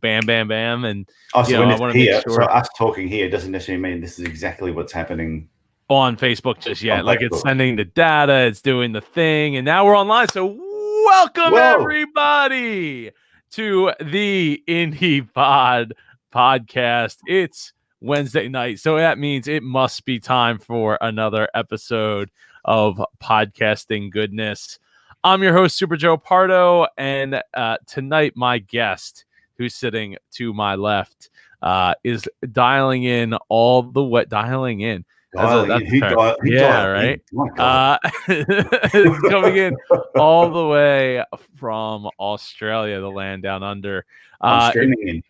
bam, bam, bam. And So when I it's want to here, make sure. so us talking here doesn't necessarily mean this is exactly what's happening on Facebook just yet. Like, it's Facebook. sending the data, it's doing the thing, and now we're online. So welcome everybody to the Indie Pod podcast. It's Wednesday night, so that means it must be time for another episode of podcasting goodness. I'm your host, Super Joe Pardo, and tonight my guest, who's sitting to my left, is dialing in all the way. Dialing in. Right. It's coming in all the way from Australia, the land down under. I'm streaming in.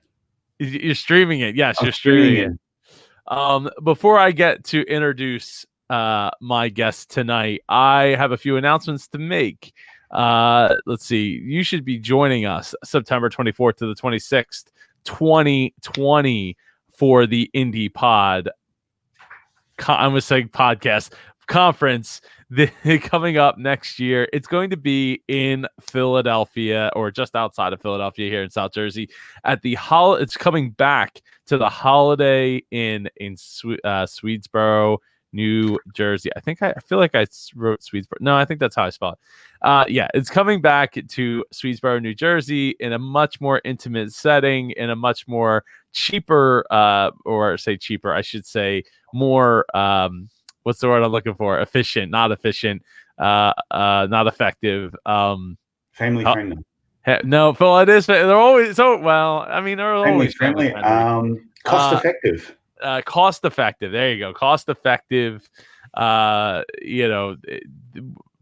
You're streaming it. Yes, you're streaming it. Before I get to introduce my guest tonight, I have a few announcements to make. Let's see. You should be joining us September 24th to the 26th, 2020 for the Indie Pod. I'm going to say podcast conference coming up next year. It's going to be in Philadelphia, or just outside of Philadelphia here in South Jersey at the it's coming back to the Holiday Inn in Swedesboro, New Jersey. I feel like I wrote Swedesboro. No, I think that's how I spell it. Yeah, it's coming back to Swedesboro, New Jersey in a much more intimate setting, in a much more cheaper, or say cheaper, I should say more, what's the word I'm looking for? Efficient, not efficient, not effective. Family friendly. No, Phil, it is. They're always so well. I mean, they're always family friendly. Cost effective. Cost effective. There you go. Cost effective.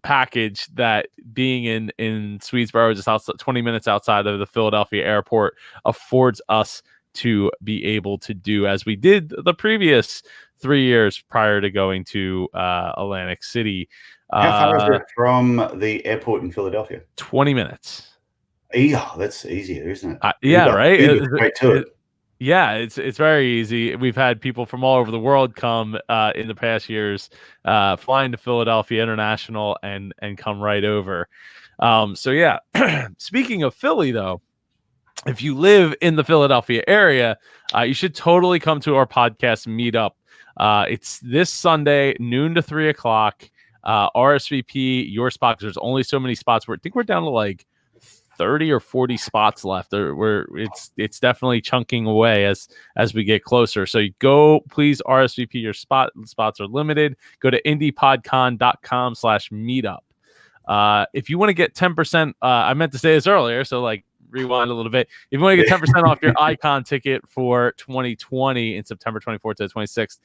Package that being in Swedesboro, just outside, 20 minutes outside of the Philadelphia airport, affords us to be able to do, as we did the previous 3 years prior to going to Atlantic City. How far is it from the airport in Philadelphia? 20 minutes. Yeah, that's easier, isn't it? Yeah, right. Straight to it. Yeah, it's very easy. We've had people from all over the world come in the past years, flying to Philadelphia International and come right over. So yeah, speaking of Philly though, if you live in the Philadelphia area, you should totally come to our podcast meetup. It's this Sunday, noon to 3 o'clock. RSVP your spot, because there's only so many spots. I think we're down to like 30 or 40 spots left. It's definitely chunking away as we get closer. So you go, please RSVP your spot. Spots are limited. Go to indiepodcon.com/meetup. If you want to get 10%, I meant to say this earlier, so like rewind a little bit. If you want to get 10% off your Icon ticket for 2020 in September 24th to the 26th,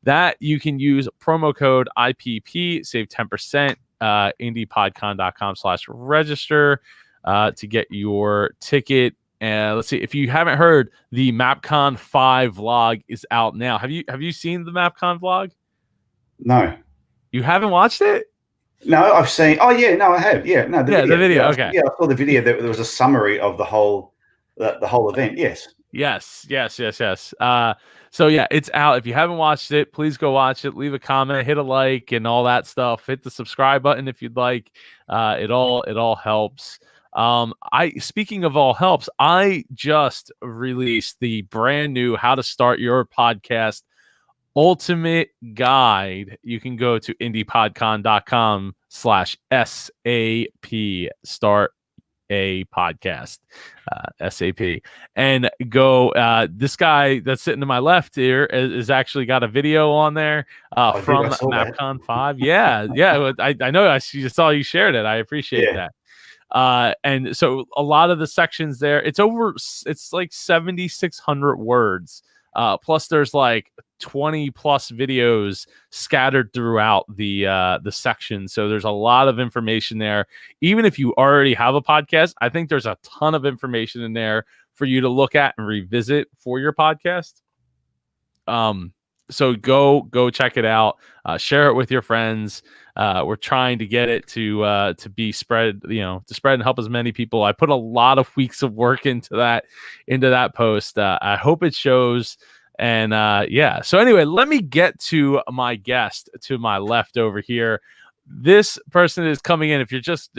that you can use promo code IPP, save 10%, indiepodcon.com/register. To get your ticket. And let's see, if you haven't heard, the MapCon 5 vlog is out now. Have you seen the MapCon vlog? No. You haven't watched it? No, I've seen. Oh yeah, no, I have. Yeah, no, the video. Yeah, okay. I saw the video. There was a summary of the whole event. Yes. So yeah, it's out. If you haven't watched it, please go watch it. Leave a comment, hit a like, and all that stuff. Hit the subscribe button if you'd like. It all helps. Speaking of all helps, I just released the brand new How to Start Your Podcast Ultimate Guide. You can go to indiepodcon.com/SAP, start a podcast, SAP, and go. This guy that's sitting to my left here is actually got a video on there from MapCon 5. Yeah. I know. I saw you shared it. I appreciate that. And so a lot of the sections there, it's like 7,600 words. Plus there's like 20 plus videos scattered throughout the section. So there's a lot of information there. Even if you already have a podcast, I think there's a ton of information in there for you to look at and revisit for your podcast. So go check it out. Share it with your friends. We're trying to get it to be spread, to spread and help as many people. I put a lot of weeks of work into that post. I hope it shows. And so anyway, let me get to my guest to my left over here. This person is coming in. If you're just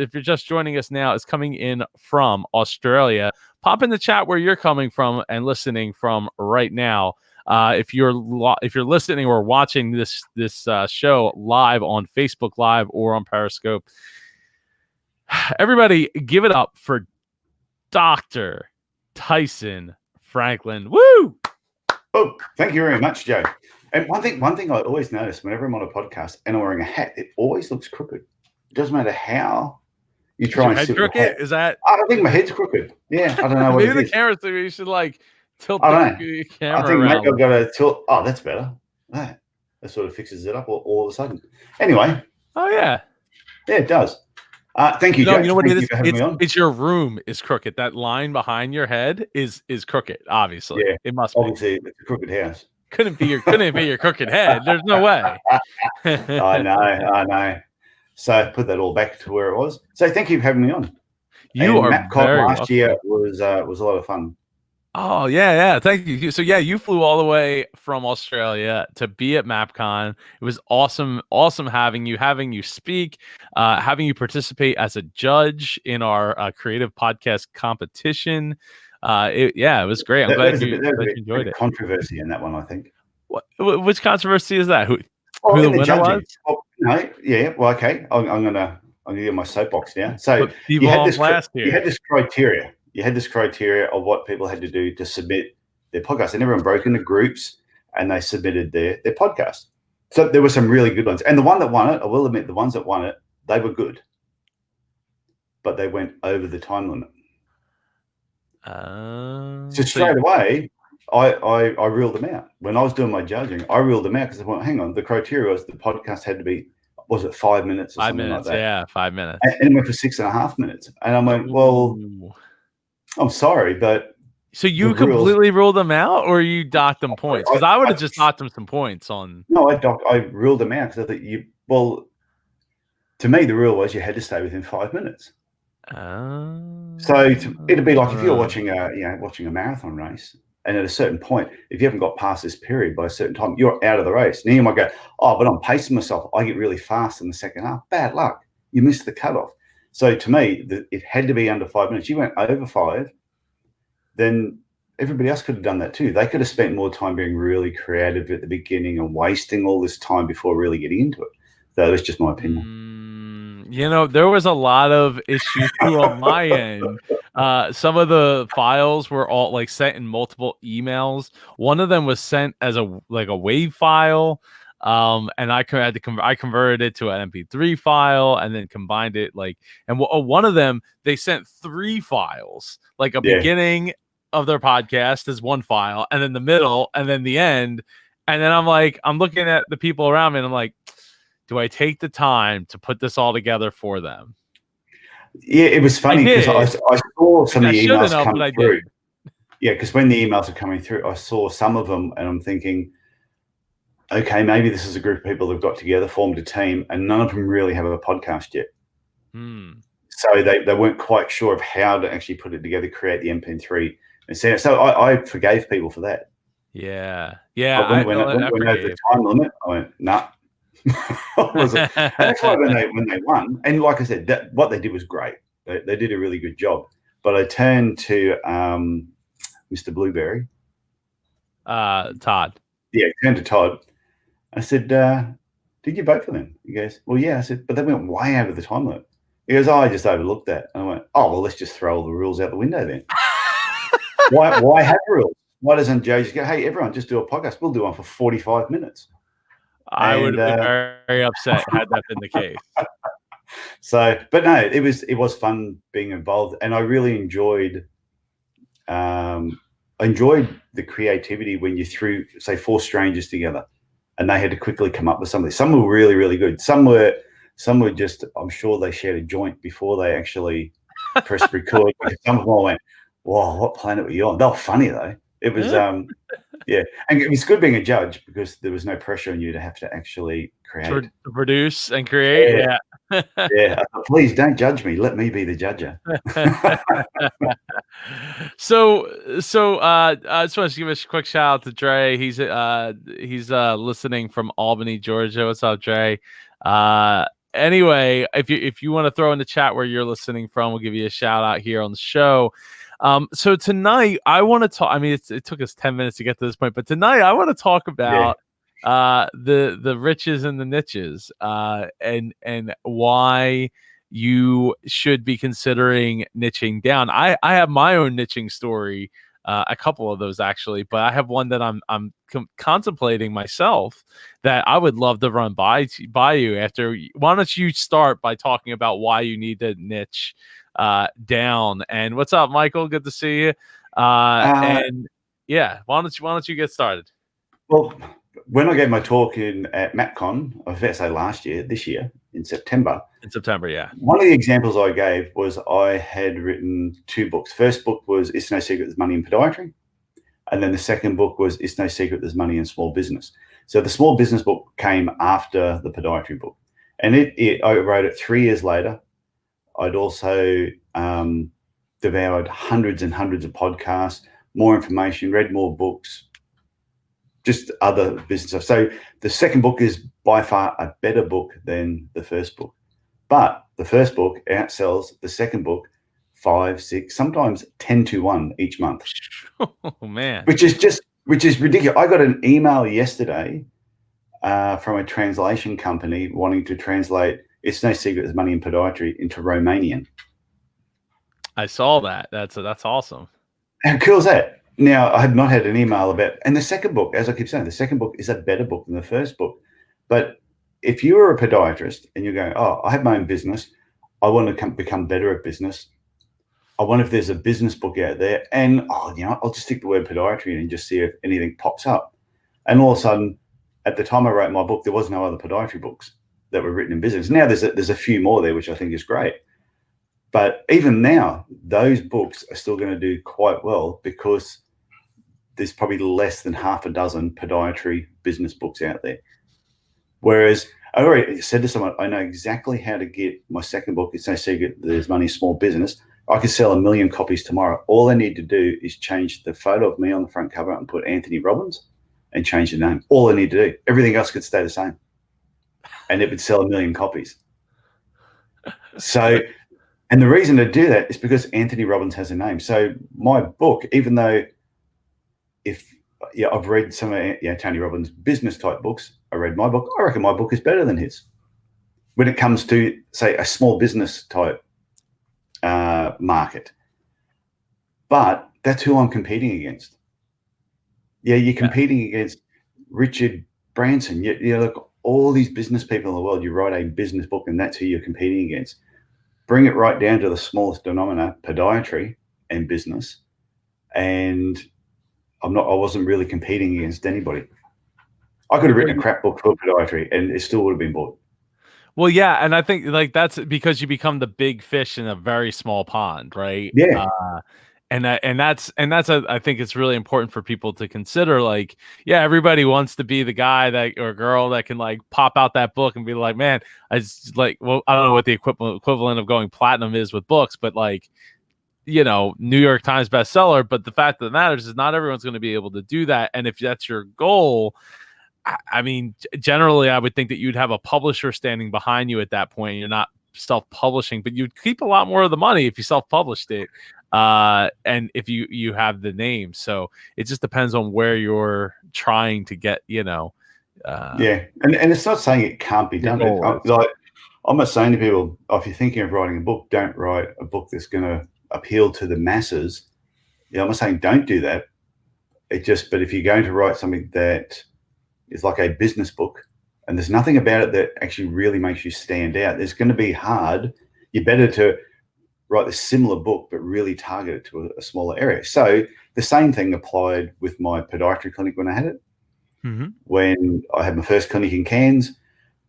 joining us now, is coming in from Australia. pop in the chat where you're coming from and listening from right now. If you're listening or watching this show live on Facebook Live or on Periscope, everybody give it up for Dr. Tyson Franklin. Woo! Oh, thank you very much, Joe. And one thing I always notice whenever I'm on a podcast and I'm wearing a hat, it always looks crooked. It doesn't matter how you try and sit with a hat. Is that? I think my head's crooked. Yeah, I don't know what maybe it the is. camera thing. You should like tilt the camera. I think around. maybe I've got to tilt. Oh, that's better. That sort of fixes it up all of a sudden. Anyway. Oh yeah. Yeah, it does. Thank you, Joe. You know what it is? It's your room is crooked. That line behind your head is crooked. Obviously, yeah, it must. Obviously, it's a crooked house. Couldn't be your crooked head. There's no way. I know. So put that all back to where it was. So thank you for having me on. You are MapCon last year was a lot of fun. Oh yeah, thank you. So yeah, you flew all the way from Australia to be at MapCon. It was awesome having you speak, having you participate as a judge in our creative podcast competition. It was great. I'm glad you enjoyed it. Controversy in that one, I think. Which controversy is that? Who the winner was? Oh, no, yeah. Well, okay. I'm gonna get my soapbox now. So you had this criteria. You had this criteria of what people had to do to submit their podcast, and everyone broke into groups and they submitted their podcast. So there were some really good ones, and the one that won it, I will admit, the ones that won it, they were good, but they went over the time limit. So straight away, I ruled them out. When I was doing my judging, I ruled them out because I went, hang on, the criteria was the podcast had to be, was it 5 minutes or something like that? Yeah, 5 minutes. And it went for 6.5 minutes. And I went, well, I'm sorry, but... So you completely ruled them out, or you docked them points? Because I would have just docked them some points on... No, I ruled them out because I thought to me, the rule was you had to stay within 5 minutes. So it'd be like if you're watching a marathon race, and at a certain point, if you haven't got past this period by a certain time, you're out of the race. Now you might go, oh, but I'm pacing myself. I get really fast in the second half. Bad luck. You missed the cutoff. So to me, it had to be under 5 minutes. You went over 5, then everybody else could have done that too. They could have spent more time being really creative at the beginning and wasting all this time before really getting into it. So that's just my opinion. There was a lot of issues too on my end. Some of the files were all like sent in multiple emails. One of them was sent as a WAV file. And I converted it to an MP3 file and then combined it and one of them, they sent 3 files, like a beginning of their podcast as one file, and then the middle, and then the end. And then I'm looking at the people around me and I'm like, do I take the time to put this all together for them? Yeah, it was funny because I saw some of the emails come through. Yeah, because when the emails are coming through, I saw some of them and I'm thinking, okay, maybe this is a group of people that got together, formed a team, and none of them really have a podcast yet. So they weren't quite sure of how to actually put it together, create the MP3 and send it. So I forgave people for that. Yeah. When I the time limit, I went, nah. That's why when they won, and like I said, what they did was great. They did a really good job. But I turned to Mr. Blueberry. Todd. Yeah, I turned to Todd. I said, did you vote for them? He goes, well, yeah. I said, but they went way over the time limit. He goes, oh, I just overlooked that. And I went, oh, well, let's just throw all the rules out the window then. Why have rules? Why doesn't Joe just go, hey, everyone, just do a podcast. We'll do one for 45 minutes. I would have been very upset had that been the case. So, but no, it was fun being involved, and I really enjoyed the creativity when you threw, say, 4 strangers together, and they had to quickly come up with something. Some were really, really good. Some were just, I'm sure they shared a joint before they actually pressed record. Some of them all went, "Wow, what planet were you on?" They were funny though. It was yeah, and it was good being a judge because there was no pressure on you to have to actually create, produce, and create. Yeah. Please don't judge me. Let me be the judger. So I just want to give a quick shout out to Dre. He's listening from Albany, Georgia. What's up, Dre? Anyway, if you want to throw in the chat where you're listening from, we'll give you a shout out here on the show. So tonight I want to talk. I mean, it took us 10 minutes to get to this point, but tonight I want to talk about the riches and the niches, and why you should be considering niching down. I have my own niching story, a couple of those actually, but I have one that I'm contemplating myself that I would love to run by you after. Why don't you start by talking about why you need to niche down? And what's up, Michael? Good to see you. And yeah, why don't you get started? Well, when I gave my talk at MapCon, I was about to say this year in September. In September, yeah. One of the examples I gave was I had written 2 books. First book was It's No Secret There's Money in Podiatry. And then the second book was It's No Secret There's Money in Small Business. So the small business book came after the podiatry book. And I wrote it 3 years later. I'd also devoured hundreds and hundreds of podcasts, more information, read more books, just other business stuff. So the second book is by far a better book than the first book. But the first book outsells the second book 5, 6, sometimes 10 to 1 each month. Oh man. Which is ridiculous. I got an email yesterday from a translation company wanting to translate It's No Secret There's Money in Podiatry into Romanian. I saw that. That's awesome. How cool is that? Now, I had not had an email about, and the second book, as I keep saying, the second book is a better book than the first book. But if you are a podiatrist and you're going, oh, I have my own business, I want to become better at business. I wonder if there's a business book out there, and I'll just stick the word podiatry in and just see if anything pops up. And all of a sudden, at the time I wrote my book, there was no other podiatry books that were written in business. Now there's a few more there, which I think is great. But even now, those books are still going to do quite well because there's probably less than half a dozen podiatry business books out there. Whereas I already said to someone, I know exactly how to get my second book. It's No Secret There's Money in Small Business. I could sell 1 million copies tomorrow. All I need to do is change the photo of me on the front cover and put Anthony Robbins and change the name. All I need to do. Everything else could stay the same. And it would sell 1 million copies. So, and the reason to do that is because Anthony Robbins has a name. So my book, even though I've read some of Tony Robbins' business type books, I read my book, I reckon my book is better than his. When it comes to, say, a small business type market. But that's who I'm competing against. Yeah, you're competing against Richard Branson. You look, all these business people in the world, you write a business book and that's who you're competing against. Bring it right down to the smallest denominator, podiatry and business. And I wasn't really competing against anybody. I could have written a crap book for podiatry and it still would have been bought. Well, yeah, and I think that's because you become the big fish in a very small pond, right? Yeah. I think it's really important for people to consider. Like, yeah, everybody wants to be the guy or girl that can like pop out that book and be like, man, I just like, well, I don't know what the equivalent of going platinum is with books, but like, New York Times bestseller. But the fact of the matter is not everyone's going to be able to do that. And if that's your goal, I mean, generally, I would think that you'd have a publisher standing behind you at that point. You're not self-publishing, but you'd keep a lot more of the money if you self-published it, and if you have the name. So it just depends on where you're trying to get. And it's not saying it can't be done. I'm not saying to people, if you're thinking of writing a book, don't write a book that's going to appeal to the masses. I'm not saying don't do that. But if you're going to write something that is like a business book and there's nothing about it that actually really makes you stand out, it's going to be hard. You're better to write a similar book but really target it to a smaller area. So the same thing applied with my podiatry clinic when I had it. Mm-hmm. When I had my first clinic in Cairns,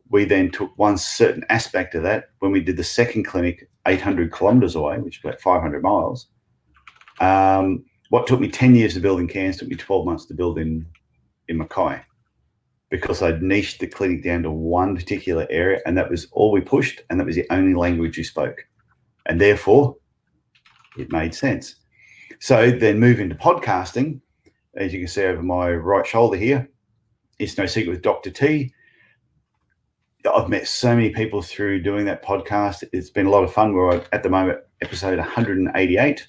we then took one certain aspect of that. When we did the second clinic 800 kilometers away, which is about 500 miles, what took me 10 years to build in Cairns took me 12 months to build in Mackay, because I'd niched the clinic down to one particular area, and that was all we pushed, and that was the only language you spoke. And therefore, it made sense. So then move into podcasting. As you can see over my right shoulder here, It's No Secret with Dr. T. I've met so many people through doing that podcast. It's been a lot of fun. We're at the moment episode 188.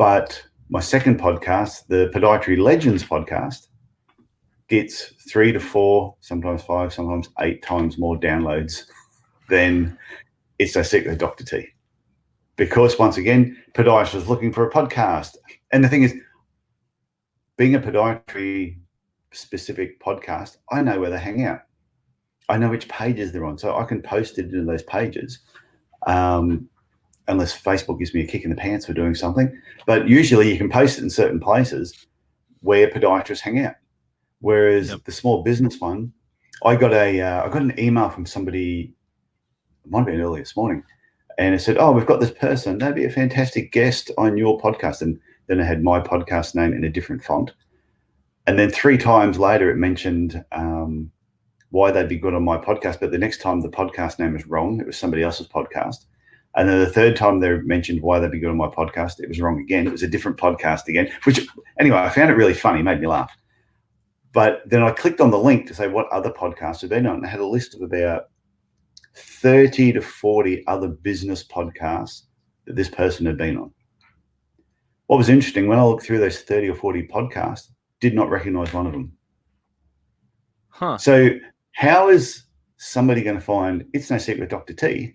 But my second podcast, the Podiatry Legends podcast, gets 3 to 4, sometimes 5, sometimes 8 times more downloads than It's No Secret with Dr. T. Because once again, podiatrists is looking for a podcast. And the thing is, being a podiatry specific podcast, I know where they hang out. I know which pages they're on. So I can post it into those pages. Unless Facebook gives me a kick in the pants for doing something. But usually you can post it in certain places where podiatrists hang out. Whereas the small business one, I got an email from somebody, it might have been early this morning, and it said, "Oh, we've got this person. They'd be a fantastic guest on your podcast." And then it had my podcast name in a different font. And then 3 times later, it mentioned why they'd be good on my podcast. But the next time the podcast name was wrong. It was somebody else's podcast. And then the 3rd time they mentioned why they'd be good on my podcast, it was wrong again. It was a different podcast again, which anyway, I found it really funny, made me laugh. But then I clicked on the link to say what other podcasts have been on, and I had a list of about 30 to 40 other business podcasts that this person had been on. What was interesting, when I looked through those 30 or 40 podcasts, did not recognize one of them. Huh. So how is somebody going to find It's No Secret with Dr. T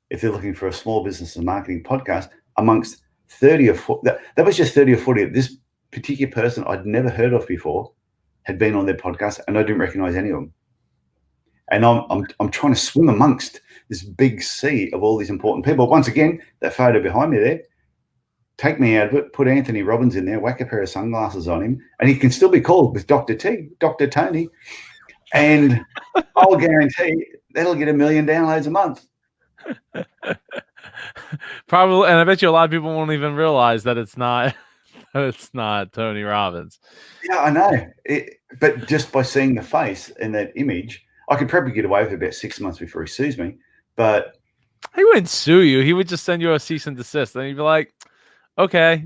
if they're looking for a small business and marketing podcast amongst 30 or 40? That was just 30 or 40. This particular person I'd never heard of before had been on their podcast, and I didn't recognize any of them. And I'm trying to swim amongst this big sea of all these important people. Once again, that photo behind me there, take me out of it, put Anthony Robbins in there, whack a pair of sunglasses on him, and he can still be called with Dr. T, Dr. Tony. And I'll guarantee that'll get 1 million downloads a month. Probably, and I bet you a lot of people won't even realize that it's not Tony Robbins. Yeah, I know. But just by seeing the face and that image, I could probably get away with it about 6 months before he sues me. But he wouldn't sue you. He would just send you a cease and desist. And you'd be like, okay,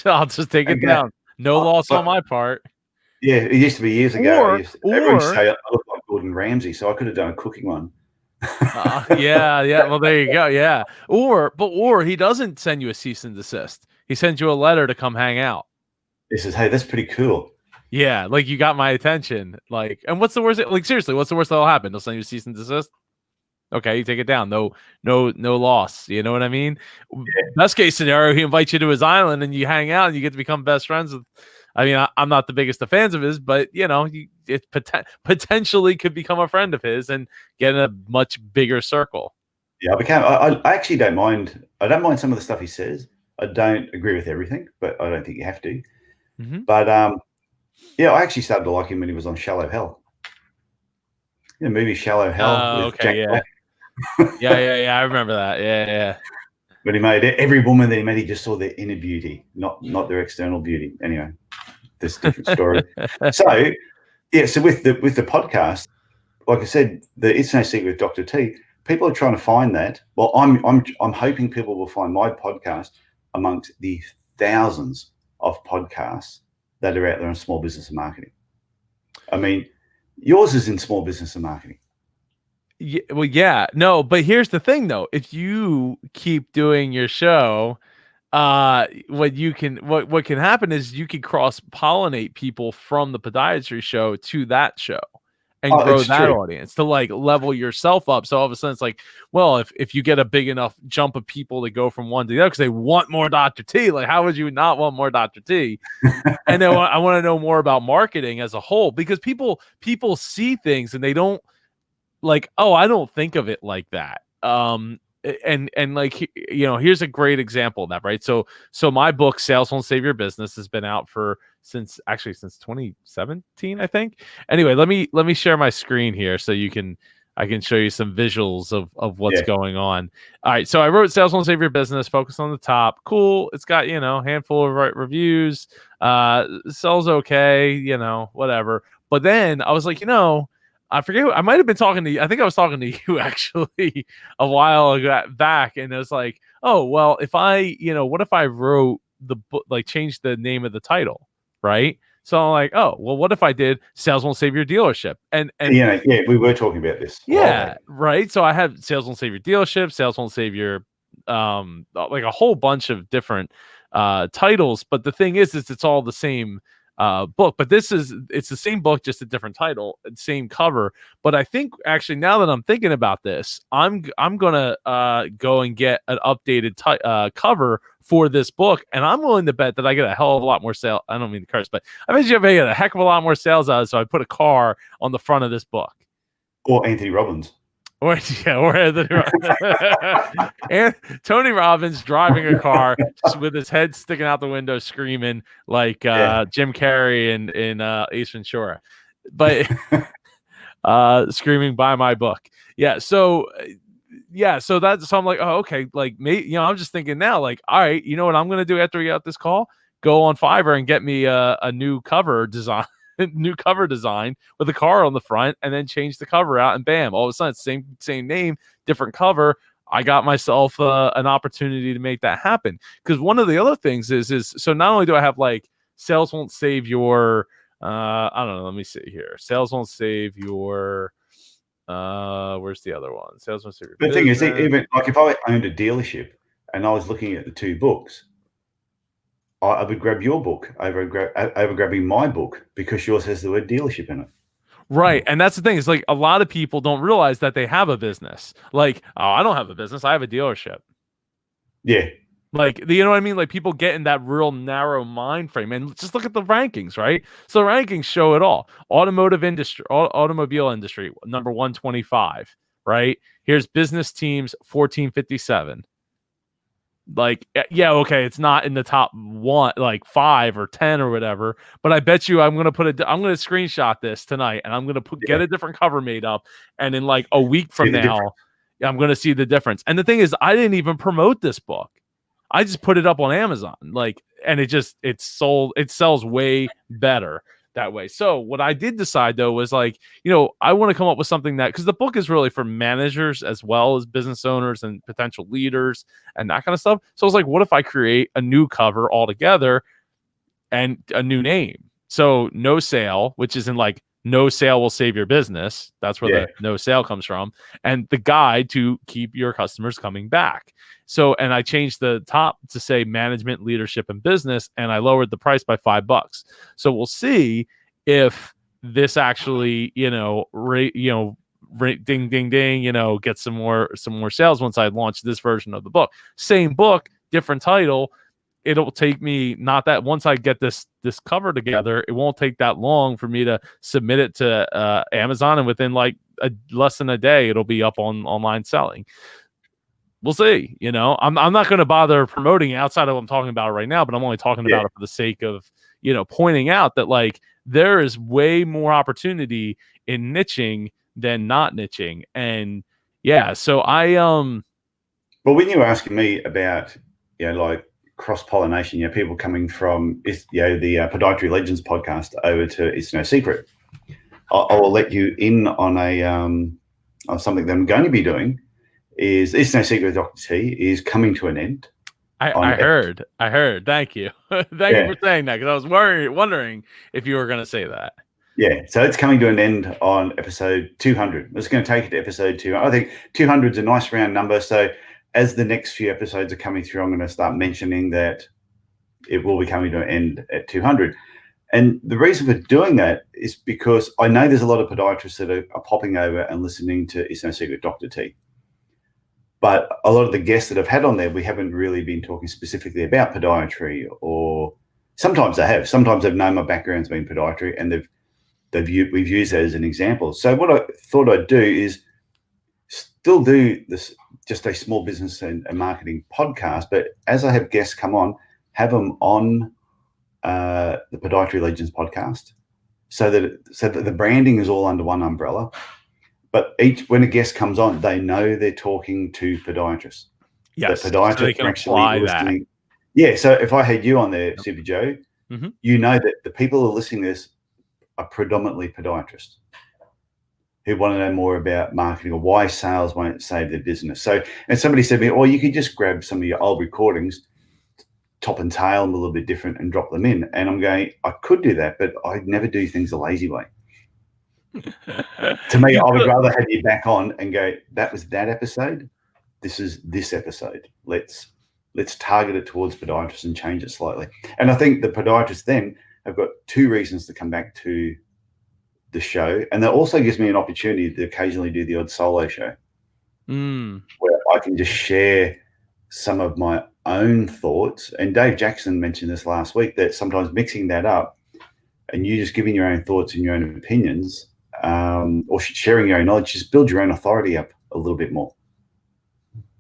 I'll just take it down. No loss on my part. Yeah, it used to be years ago. Everyone used to say I look like Gordon Ramsay, so I could have done a cooking one. Yeah. Well, there you go. Yeah. Or he doesn't send you a cease and desist. He sends you a letter to come hang out. He says, "Hey, that's pretty cool." Yeah, like you got my attention. Like, and what's the worst? Like, seriously, what's the worst that'll happen? They'll send you a cease and desist. Okay, you take it down. No loss. You know what I mean? Yeah. Best case scenario, he invites you to his island and you hang out and you get to become best friends with. I mean, I'm not the biggest of fans of his, but it potentially could become a friend of his and get in a much bigger circle. Yeah, I actually don't mind. I don't mind some of the stuff he says. I don't agree with everything, but I don't think you have to. Mm-hmm. But yeah, I actually started to like him when he was on Shallow Hell. The movie Shallow Hell. With Jack Black. Yeah. I remember that. Yeah. But he made every woman that he met, he just saw their inner beauty, not their external beauty. Anyway, this is a different story. So with the podcast, like I said, It's No Secret with Dr. T. People are trying to find that. Well, I'm hoping people will find my podcast amongst the thousands of podcasts that are out there on small business and marketing. I mean, yours is in small business and marketing. Yeah, well, yeah, no, but here's the thing, though. If you keep doing your show, what can happen is you can cross-pollinate people from the podiatry show to that show and grow that audience to like level yourself up. So all of a sudden it's like, well, if you get a big enough jump of people to go from one to the other because they want more Dr. T, like how would you not want more Dr. T? And then I want to know more about marketing as a whole because people see things and they don't like, oh, I don't think of it like that. And like, here's a great example of that, right? So my book, Sales Won't Save Your Business, has been out since 2017, I think. Anyway, let me share my screen here so I can show you some visuals of what's going on. All right. So I wrote Sales Won't Save Your Business, focus on the top. Cool. It's got, handful of reviews, sells okay, whatever. But then I was like, I forget. I might have been talking to you. I think I was talking to you actually a while back, and it was like, oh well, if I, what if I wrote the book, like changed the name of the title, right? So I'm like, oh well, what if I did Sales Won't Save Your Dealership? And we were talking about this. Yeah, right. So I have Sales Won't Save Your Dealership, Sales Won't Save Your, like a whole bunch of different titles, but the thing is it's all the same book. But it's the same book, just a different title, same cover. But I think actually, now that I'm thinking about this, I'm gonna go and get an updated cover for this book, and I'm willing to bet that I get a hell of a lot more sales. I don't mean to curse, but I bet you I get a heck of a lot more sales out of it. So I put a car on the front of this book, or Anthony Robbins. Or Anthony and Tony Robbins driving a car with his head sticking out the window, screaming like Jim Carrey in Ace Ventura, but screaming "Buy my book." Yeah, so I'm like, oh, okay, like maybe I'm just thinking now, like, all right, you know what I'm gonna do after we get out this call? Go on Fiverr and get me a new cover design. New cover design with a car on the front, and then change the cover out, and bam, all of a sudden same name, different cover. I got myself an opportunity to make that happen. Because one of the other things is so not only do I have like sales won't save your I don't know, let me see here. Sales won't save your where's the other one? Sales won't save your business. The thing is, even like if I owned a dealership and I was looking at the two books, I would grab your book over grabbing my book because yours has the word dealership in it. Right. And that's the thing. It's like a lot of people don't realize that they have a business. Like, oh, I don't have a business. I have a dealership. Yeah. Like, you know what I mean? Like, people get in that real narrow mind frame. And just look at the rankings, right? So the rankings show it all. Automobile industry, number 125, right? Here's business teams, 1457. Like, yeah, okay, it's not in the top 5 or 10 or whatever, but I bet you I'm gonna screenshot this tonight, and I'm gonna get a different cover made up, and in like a week from now, I'm gonna see the difference. And the thing is, I didn't even promote this book. I just put it up on Amazon, and it sells way better that way. So what I did decide though was I want to come up with something that, because the book is really for managers as well as business owners and potential leaders and that kind of stuff. So I was like, what if I create a new cover altogether and a new name? So No Sale, which is in like no sale will save your business. That's where the no sale comes from. And the guide to keep your customers coming back. So, and I changed the top to say management, leadership, and business, and I lowered the price by $5. So we'll see if this actually, ding, ding, ding, get some more sales once I launch this version of the book. Same book, different title. It'll take me once I get this cover together, it won't take that long for me to submit it to Amazon, and within less than a day, it'll be up on online selling. We'll see. I'm not going to bother promoting it outside of what I'm talking about right now, but I'm only talking about it for the sake of pointing out that there is way more opportunity in niching than not niching. And so I But when you were asking me about cross-pollination, people coming from the Podiatry Legends podcast over to It's No Secret, I will let you in on on something that I'm going to be doing. Is It's No Secret Dr. T is coming to an end. I heard. Thank you. Thank you for saying that, because I was wondering if you were going to say that. Yeah, so it's coming to an end on episode 200. It's going to take it to episode 200. I think 200 is a nice round number. So as the next few episodes are coming through, I'm going to start mentioning that it will be coming to an end at 200. And the reason for doing that is because I know there's a lot of podiatrists that are popping over and listening to It's No Secret Dr. T. But a lot of the guests that I've had on there, we haven't really been talking specifically about podiatry, or sometimes they have. Sometimes they've known my background's been podiatry, and we've used that as an example. So what I thought I'd do is still do this, just a small business and marketing podcast, but as I have guests come on, have them on the Podiatry Legends podcast, so that the branding is all under one umbrella. But when a guest comes on, they know they're talking to podiatrists. Yes, the podiatrists so they can apply that. Yeah, so if I had you on there, Super Joe, you know that the people who are listening to this are predominantly podiatrists who want to know more about marketing or why sales won't save their business. So, and somebody said to me, you could just grab some of your old recordings, top and tail them a little bit different, and drop them in. And I'm going, I could do that, but I'd never do things the lazy way. To me, I would rather have you back on and go, that was that episode. This is this episode. Let's let's target it towards podiatrists and change it slightly. And I think the podiatrists then have got two reasons to come back to the show. And that also gives me an opportunity to occasionally do the odd solo show where I can just share some of my own thoughts. And Dave Jackson mentioned this last week, that sometimes mixing that up and you just giving your own thoughts and your own opinions, or sharing your own knowledge, just build your own authority up a little bit more.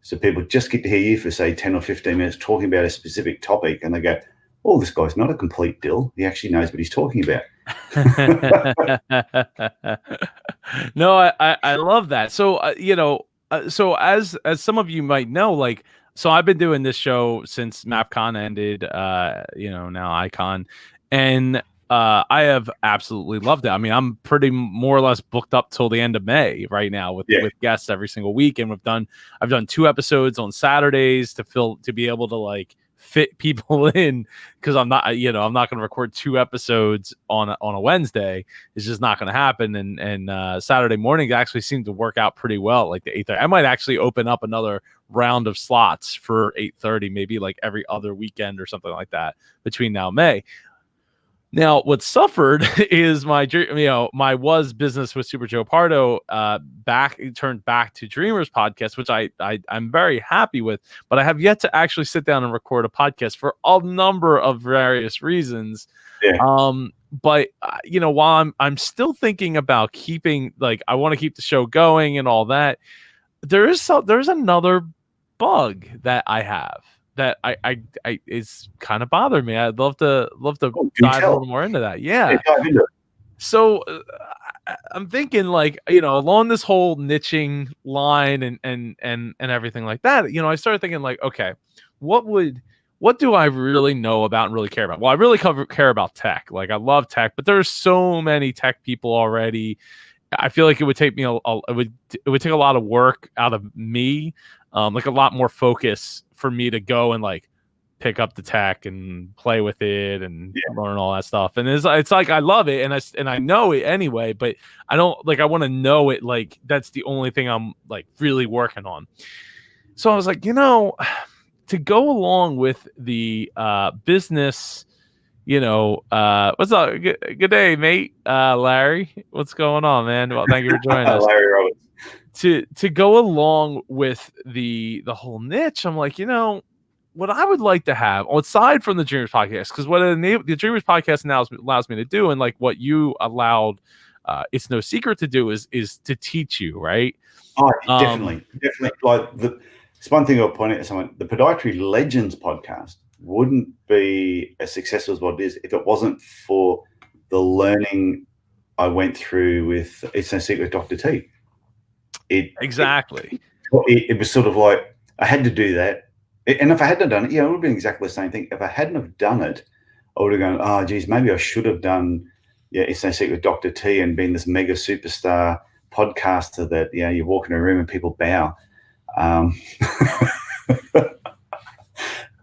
So people just get to hear you for, say, 10 or 15 minutes talking about a specific topic, and they go, oh, this guy's not a complete dill. He actually knows what he's talking about. No, I love that. So, so as some of you might know, like, so I've been doing this show since MapCon ended, now Icon, and I have absolutely loved it. I mean, I'm pretty more or less booked up till the end of May right now with guests every single week. And I've done 2 episodes on Saturdays to be able to like fit people in, because I'm not going to record 2 episodes on a Wednesday. It's just not going to happen. And Saturday morning actually seemed to work out pretty well. Like the 8:30, I might actually open up another round of slots for 8:30, maybe like every other weekend or something like that between now and May. Now, what suffered is my business with Super Joe Pardo turned back to Dreamers podcast, which I'm very happy with, but I have yet to actually sit down and record a podcast for a number of various reasons. Yeah. But while I'm still thinking about keeping, like, I want to keep the show going and all that, there's another bug that I have that I is kind of bothering me. I'd love to dive a little more into that. Yeah. Dive into it. So I'm thinking, like, along this whole niching line and everything like that, I started thinking, like, okay, what do I really know about and really care about? Well, I really care about tech. Like, I love tech, but there's so many tech people already. I feel like it would take me it would take a lot of work out of me, like a lot more focus for me to go and like pick up the tech and play with it and learn all that stuff. And it's like I love it and I know it anyway, but I don't like, I want to know it, like that's the only thing I'm like really working on. So I was like, to go along with the business, what's up? Good day, mate. Larry, what's going on, man? Well, thank you for joining us. Larry Roberts. To go along with the whole niche, I'm like, what I would like to have, aside from the Dreamers podcast, because what the Dreamers podcast now allows me to do, and like what you allowed It's No Secret to do, is to teach you, right? Oh, definitely. Like it's one thing I'll point out to someone, the Podiatry Legends podcast wouldn't be as successful as what it is if it wasn't for the learning I went through with It's No Secret Dr. T. Exactly. It was sort of like I had to do that. And if I hadn't done it, it would have been exactly the same thing. If I hadn't have done it, I would have gone, oh, geez, maybe I should have done It's No Secret Dr. T and been this mega superstar podcaster that, you walk in a room and people bow.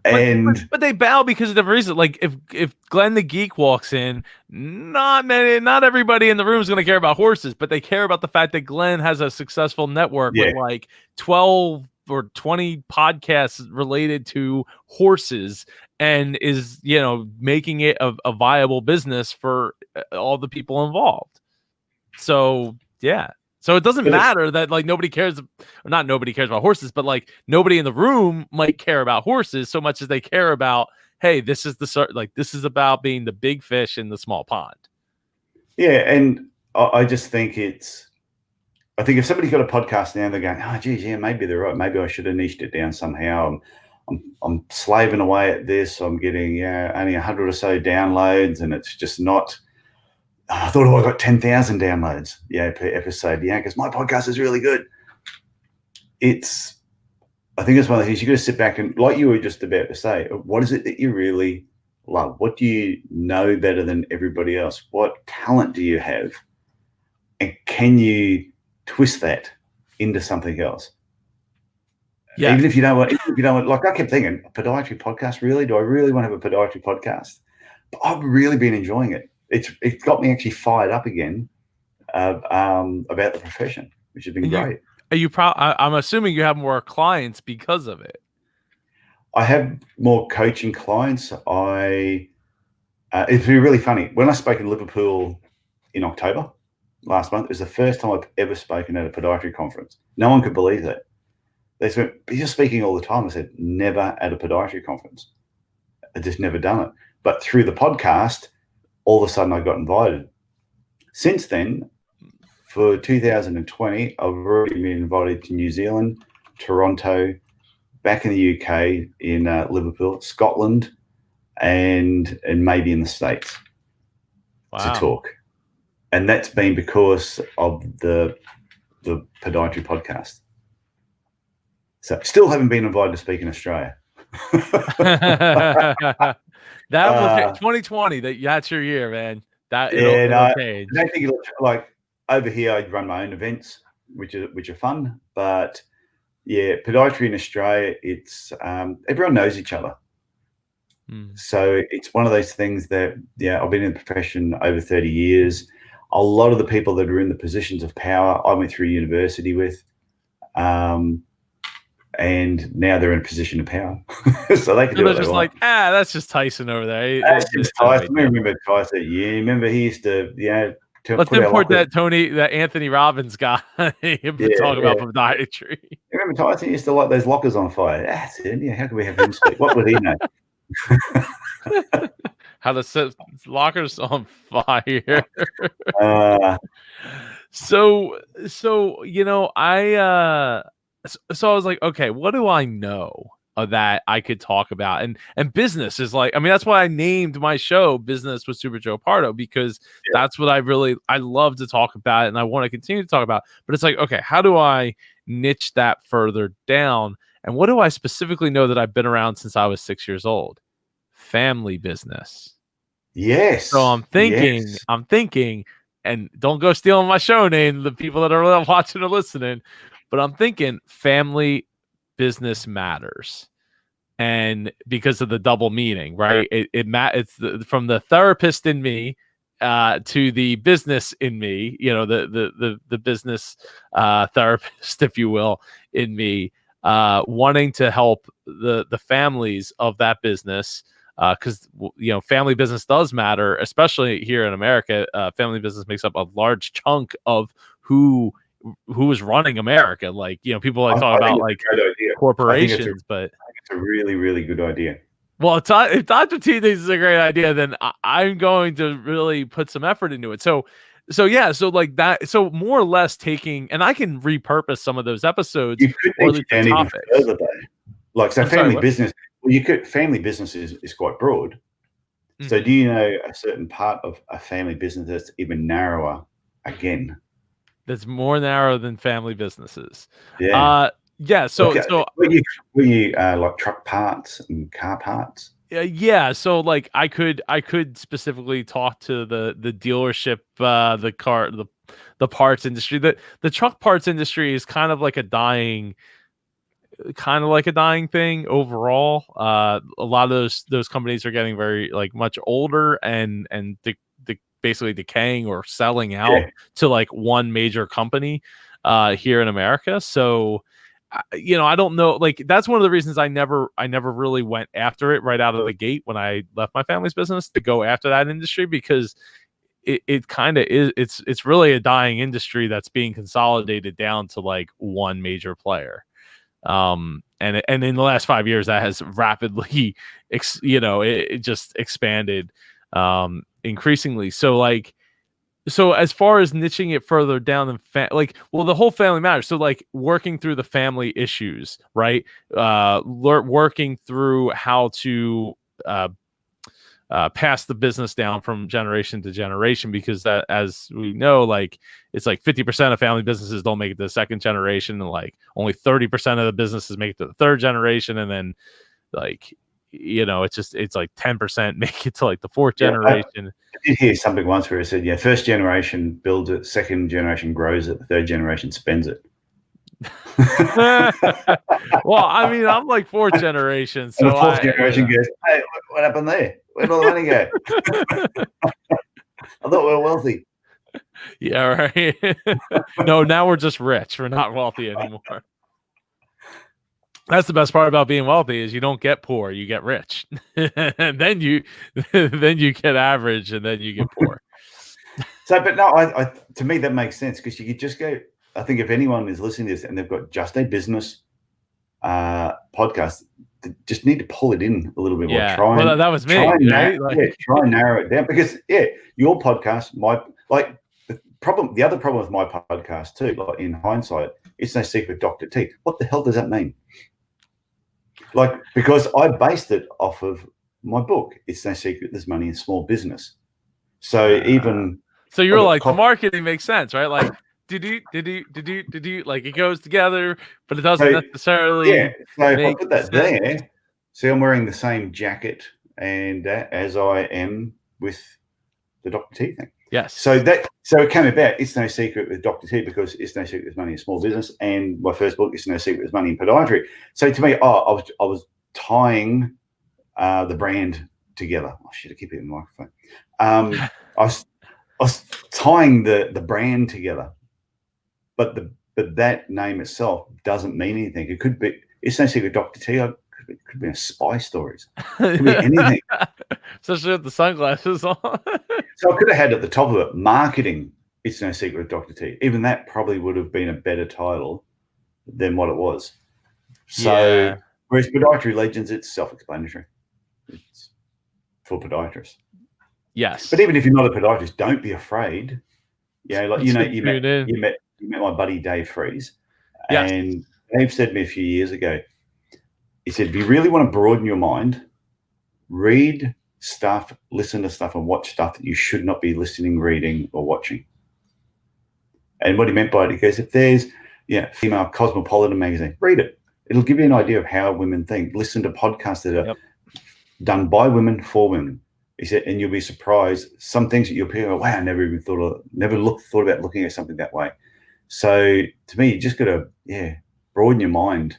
But they bow because of the reason. Like if Glenn the Geek walks in, not everybody in the room is going to care about horses, but they care about the fact that Glenn has a successful network with like 12 or 20 podcasts related to horses and is, making it a viable business for all the people involved. So, yeah. So it doesn't matter that like nobody cares, or not nobody cares about horses, but like nobody in the room might care about horses so much as they care about, hey, this is about being the big fish in the small pond. Yeah, and I just think I think if somebody's got a podcast now, they're going, oh, geez, maybe they're right. Maybe I should have niched it down somehow. I'm slaving away at this. I'm getting only 100 or so downloads, and it's just not. I thought I got 10,000 downloads, per episode, because my podcast is really good. I think it's one of the things you got to sit back and, like you were just about to say, what is it that you really love? What do you know better than everybody else? What talent do you have? And can you twist that into something else? Yeah. Even if you don't want, like I kept thinking, a podiatry podcast, really? Do I really want to have a podiatry podcast? But I've really been enjoying it. It's got me actually fired up again about the profession, which has been great. Are you I'm assuming you have more clients because of it. I have more coaching clients. It'd be really funny. When I spoke in Liverpool in October last month, it was the first time I've ever spoken at a podiatry conference. No one could believe that. They said, "But you're speaking all the time." I said, "Never at a podiatry conference. I just never done it." But through the podcast, all of a sudden I got invited. Since then, for 2020, I've already been invited to New Zealand, Toronto, back in the UK, in Liverpool, Scotland, and maybe in the States to talk. And that's been because of the podiatry podcast. So still haven't been invited to speak in Australia. That was 2020. That's your year, man. It'll change. I don't think like over here. I run my own events, which are fun. But yeah, podiatry in Australia, it's everyone knows each other. So it's one of those things that I've been in the profession over 30 years. A lot of the people that are in the positions of power, I went through university with. And now they're in a position of power, so they can do it. They're just like, that's just Tyson over there. That's just Tyson. I remember Tyson. Yeah, remember he used to, let's import that Anthony Robbins guy. Talk about podiatry. Remember Tyson used to light those lockers on fire. That's it. Yeah, how can we have him speak? What would he know? How to set lockers on fire. So I was like, okay, what do I know that I could talk about? And business is like, I mean, that's why I named my show Business with Super Joe Pardo, because that's what I love to talk about, and I want to continue to talk about. But it's like, okay, how do I niche that further down? And what do I specifically know that I've been around since I was 6 years old? Family business. Yes. So I'm thinking, and don't go stealing my show name, the people that are watching or listening, but I'm thinking family business matters. And because of the double meaning, right? It's from the therapist in me to the business in me, the business therapist, if you will, in me, wanting to help the families of that business. Because family business does matter, especially here in America. Family business makes up a large chunk of who is running America. Like, people talk about like corporations, but I think it's a really, really good idea. Well, if Dr. T thinks it's a great idea, then I'm going to really put some effort into it. So like that. So more or less taking, and I can repurpose some of those episodes. You could take it even further, though. Like, so business. Well, family business is quite broad. Mm-hmm. So do you know a certain part of a family business that's even narrower again? That's more narrow than family businesses. Yeah. So were you like truck parts and car parts? Yeah. So like I could specifically talk to the dealership, the parts industry. The truck parts industry is kind of like a dying thing overall. A lot of those companies are getting very much older and basically decaying or selling out to like one major company here in America. So I don't know, like that's one of the reasons I never really went after it right out of the gate when I left my family's business to go after that industry, because it kind of is, it's really a dying industry that's being consolidated down to like one major player. And in the last 5 years that has rapidly it just expanded increasingly. So as far as niching it further down than the whole family matters. So like working through the family issues, right? Working through how to pass the business down from generation to generation, because that, as we know, like it's like 50% of family businesses don't make it to the second generation, and like only 30% of the businesses make it to the third generation, and then like it's like 10% make it to like the fourth generation. I did hear something once where it said, first generation builds it, second generation grows it, third generation spends it. Well, I mean, I'm like fourth generation, so and the fourth generation goes, "Hey, what happened there? Where'd all the money go? I thought we were wealthy." Yeah, right. No, now we're just rich. We're not wealthy anymore. That's the best part about being wealthy is you don't get poor, you get rich. And then you get average and then you get poor. So, but no, I to me that makes sense because you could just go. I think if anyone is listening to this and they've got just a business podcast, they just need to pull it in a little bit more. Well, that was me. Try and narrow it down because your podcast might the other problem with my podcast too. Like in hindsight, it's no secret, Dr. T. What the hell does that mean? Like because I based it off of my book. It's no secret. There's money in small business. So so you're like the marketing makes sense, right? Like like it goes together, but it doesn't necessarily. Yeah. So if I put that there, see, I'm wearing the same jacket and as I am with the Dr. T thing. Yes. So it came about. It's no secret with Dr. T because it's no secret there's money in small business, and my first book, It's No Secret There's Money in Podiatry. So to me, I was tying the brand together. Oh shit! I keep hitting the microphone. I was tying the brand together, but that name itself doesn't mean anything. It could be. It's no secret, Dr. T. It could be a spy stories. It could be anything. Especially with the sunglasses on. So I could have had at the top of it, marketing, It's No Secret, Dr. T. Even that probably would have been a better title than what it was. So, whereas Podiatry Legends, it's self-explanatory. It's for podiatrists. Yes. But even if you're not a podiatrist, don't be afraid. Like you met my buddy Dave Freeze. Yes. And Dave said to me a few years ago, he said, if you really want to broaden your mind, read stuff, listen to stuff, and watch stuff that you should not be listening, reading, or watching. And what he meant by it, he goes, if there's female Cosmopolitan magazine, read it. It'll give you an idea of how women think. Listen to podcasts that are done by women for women. He said, and you'll be surprised. Some things that you'll hear, wow, I never even thought about looking at something that way. So to me, you just got to broaden your mind.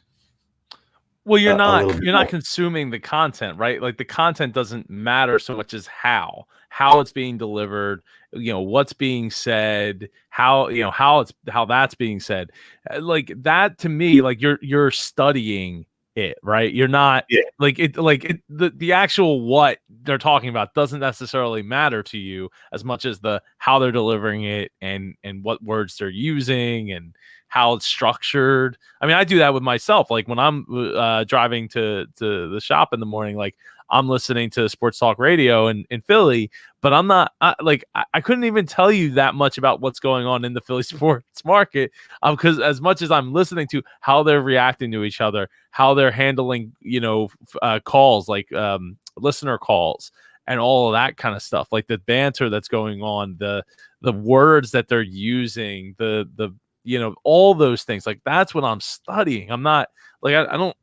Well, you're not consuming the content, right? Like the content doesn't matter so much as how it's being delivered, what's being said, how that's being said. Like that to me, like you're studying it, right? You're not the actual what they're talking about doesn't necessarily matter to you as much as the how they're delivering it and what words they're using and how it's structured. I mean, I do that with myself. Like when I'm driving to the shop in the morning, like I'm listening to sports talk radio in Philly, but I'm not I couldn't even tell you that much about what's going on in the Philly sports market because as much as I'm listening to how they're reacting to each other, how they're handling, calls like listener calls and all of that kind of stuff, like the banter that's going on, the words that they're using, the all those things, like that's what I'm studying. I'm not like, I don't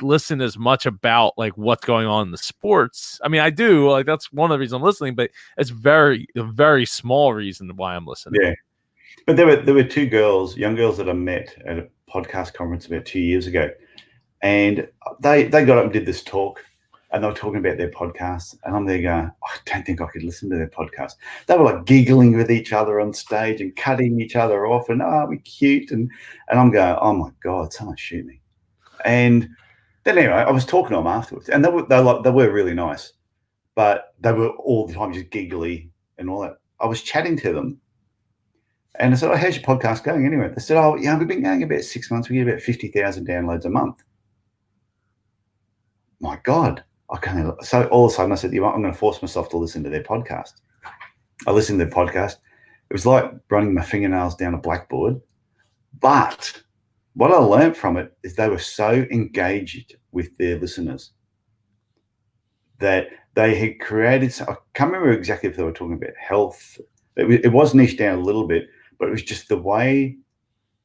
listen as much about like what's going on in the sports. I mean, I do, like that's one of the reasons I'm listening, but it's a very small reason why I'm listening. Yeah. But there were two young girls that I met at a podcast conference about 2 years ago. And they got up and did this talk and they were talking about their podcast. And I'm there going, I don't think I could listen to their podcast. They were like giggling with each other on stage and cutting each other off and, we're cute. And I'm going, oh my God, someone shoot me. And then anyway, I was talking to them afterwards and they were really nice, but they were all the time just giggly and all that. I was chatting to them and I said, how's your podcast going anyway? They said, we've been going about 6 months. We get about 50,000 downloads a month. My God. So all of a sudden I said, I'm going to force myself to listen to their podcast. I listened to their podcast. It was like running my fingernails down a blackboard. But what I learned from it is they were so engaged with their listeners that they had created, I can't remember exactly if they were talking about health. It was niched down a little bit, but it was just the way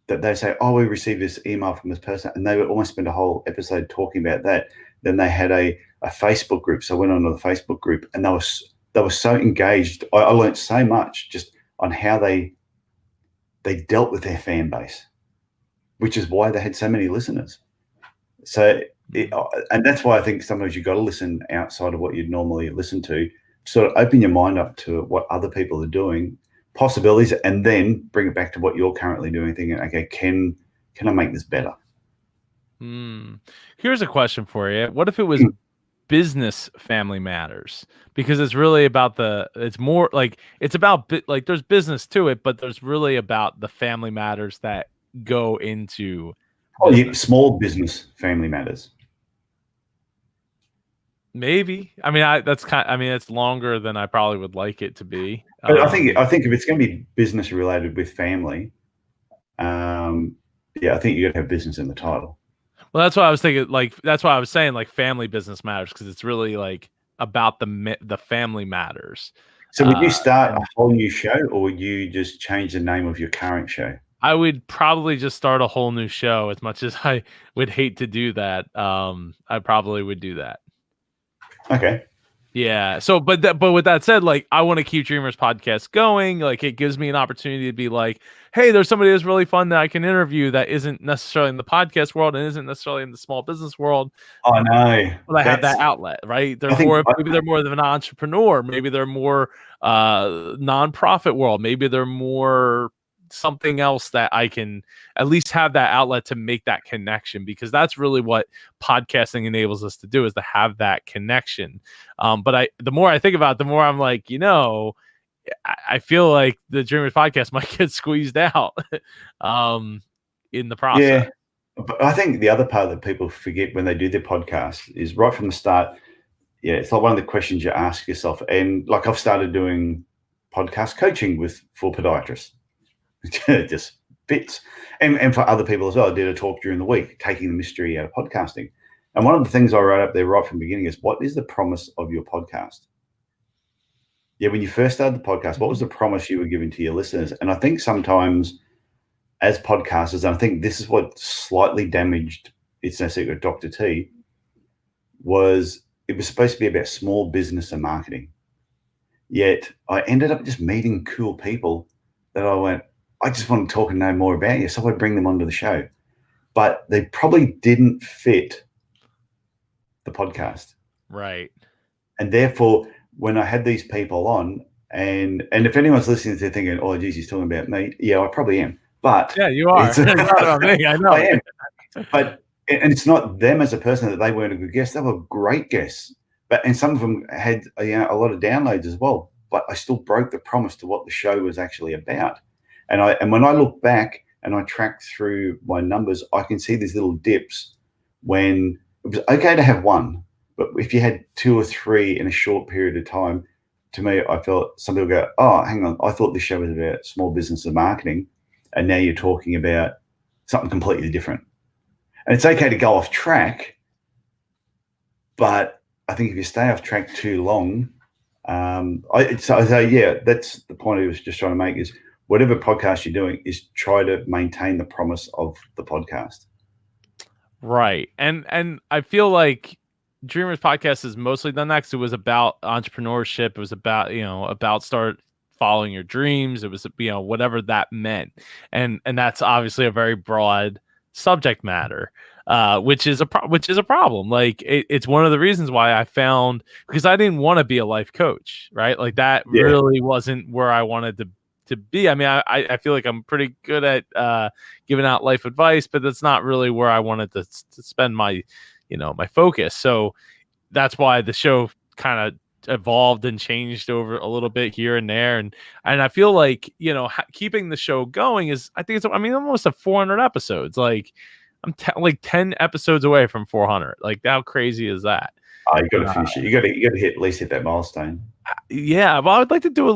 that they say, we received this email from this person. And they would almost spend a whole episode talking about that. Then they had a Facebook group. So I went onto the Facebook group and they were so engaged. I learned so much just on how they dealt with their fan base, which is why they had so many listeners. So, and that's why I think sometimes you've got to listen outside of what you'd normally listen to, sort of open your mind up to what other people are doing, possibilities, and then bring it back to what you're currently doing, thinking, okay, can I make this better? Here's a question for you. What if it was business family matters? Because it's really about it's more like it's about like there's business to it, but there's really about the family matters that go into business. Small business family matters. Maybe. I mean, it's longer than I probably would like it to be. But I think if it's going to be business related with family, I think you got to have business in the title. Well, that's what I was thinking. Like, that's why I was saying, like, family business matters, because it's really like about the family matters. So would you start a whole new show, or would you just change the name of your current show? I would probably just start a whole new show. As much as I would hate to do that, I probably would do that. Okay. Yeah. So, but with that said, like, I want to keep Dreamers Podcast going. Like, it gives me an opportunity to be like, hey, there's somebody that's really fun that I can interview that isn't necessarily in the podcast world and isn't necessarily in the small business world. Oh no. But I have that outlet, right? Maybe they're more of an entrepreneur. Maybe they're more nonprofit world. Maybe they're more something else that I can at least have that outlet to make that connection, because that's really what podcasting enables us to do, is to have that connection. But the more I think about it, the more I'm like, I feel like the Dreamers Podcast might get squeezed out in the process. Yeah. But I think the other part that people forget when they do their podcast is right from the start. Yeah, it's like one of the questions you ask yourself. And like, I've started doing podcast coaching for podiatrists. It just fits. And for other people as well. I did a talk during the week, taking the mystery out of podcasting. And one of the things I wrote up there right from the beginning is, what is the promise of your podcast? Yeah, when you first started the podcast, what was the promise you were giving to your listeners? And I think sometimes as podcasters, and I think this is what slightly damaged It's No Secret Dr. T, it was supposed to be about small business and marketing. Yet I ended up just meeting cool people that I went, I just want to talk and know more about you. So I'd bring them onto the show. But they probably didn't fit the podcast. Right. And therefore, when I had these people on, and if anyone's listening to thinking, oh, geez, he's talking about me. Yeah, I probably am. But yeah, you are. It's not about me. I know. I am. But it's not them as a person that they weren't a good guest. They were great guests. And some of them had a lot of downloads as well. But I still broke the promise to what the show was actually about. And when I look back and I track through my numbers, I can see these little dips when it was okay to have one. But if you had 2 or 3 in a short period of time, to me, I felt some people go, oh, hang on, I thought this show was about small business and marketing, and now you're talking about something completely different. And it's okay to go off track, but I think if you stay off track too long, that's the point I was just trying to make, is whatever podcast you're doing is try to maintain the promise of the podcast. Right. And I feel like Dreamers Podcast has mostly done that because it was about entrepreneurship. It was about start following your dreams. It was, whatever that meant. And that's obviously a very broad subject matter, which is a problem. Like, it's one of the reasons why I found, because I didn't want to be a life coach, right? Like, that really wasn't where I wanted to be. I mean, I feel like I'm pretty good at giving out life advice, but that's not really where I wanted to spend my my focus. So that's why the show kind of evolved and changed over a little bit here and there. And I feel like, keeping the show going is, I think it's, almost 400 episodes. Like, I'm like 10 episodes away from 400. Like, how crazy is that? You got to finish it. You got to at least hit that milestone. Yeah. Well, I'd like to do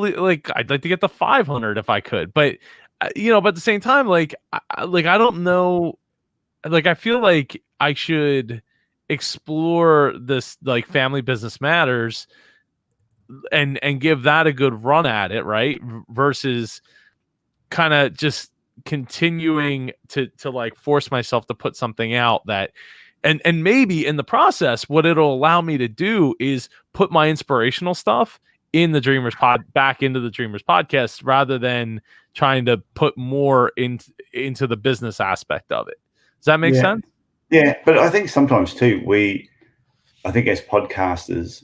I'd like to get to 500 if I could, but but at the same time, I don't know. Like, I feel like I should explore this, like, Family Business Matters and give that a good run at it, right? Versus kind of just continuing to like force myself to put something out that, and maybe in the process, what it'll allow me to do is put my inspirational stuff in the Dreamers back into the Dreamers Podcast, rather than trying to put more into the business aspect of it. Does that make sense? Yeah, but I think sometimes too, I think as podcasters,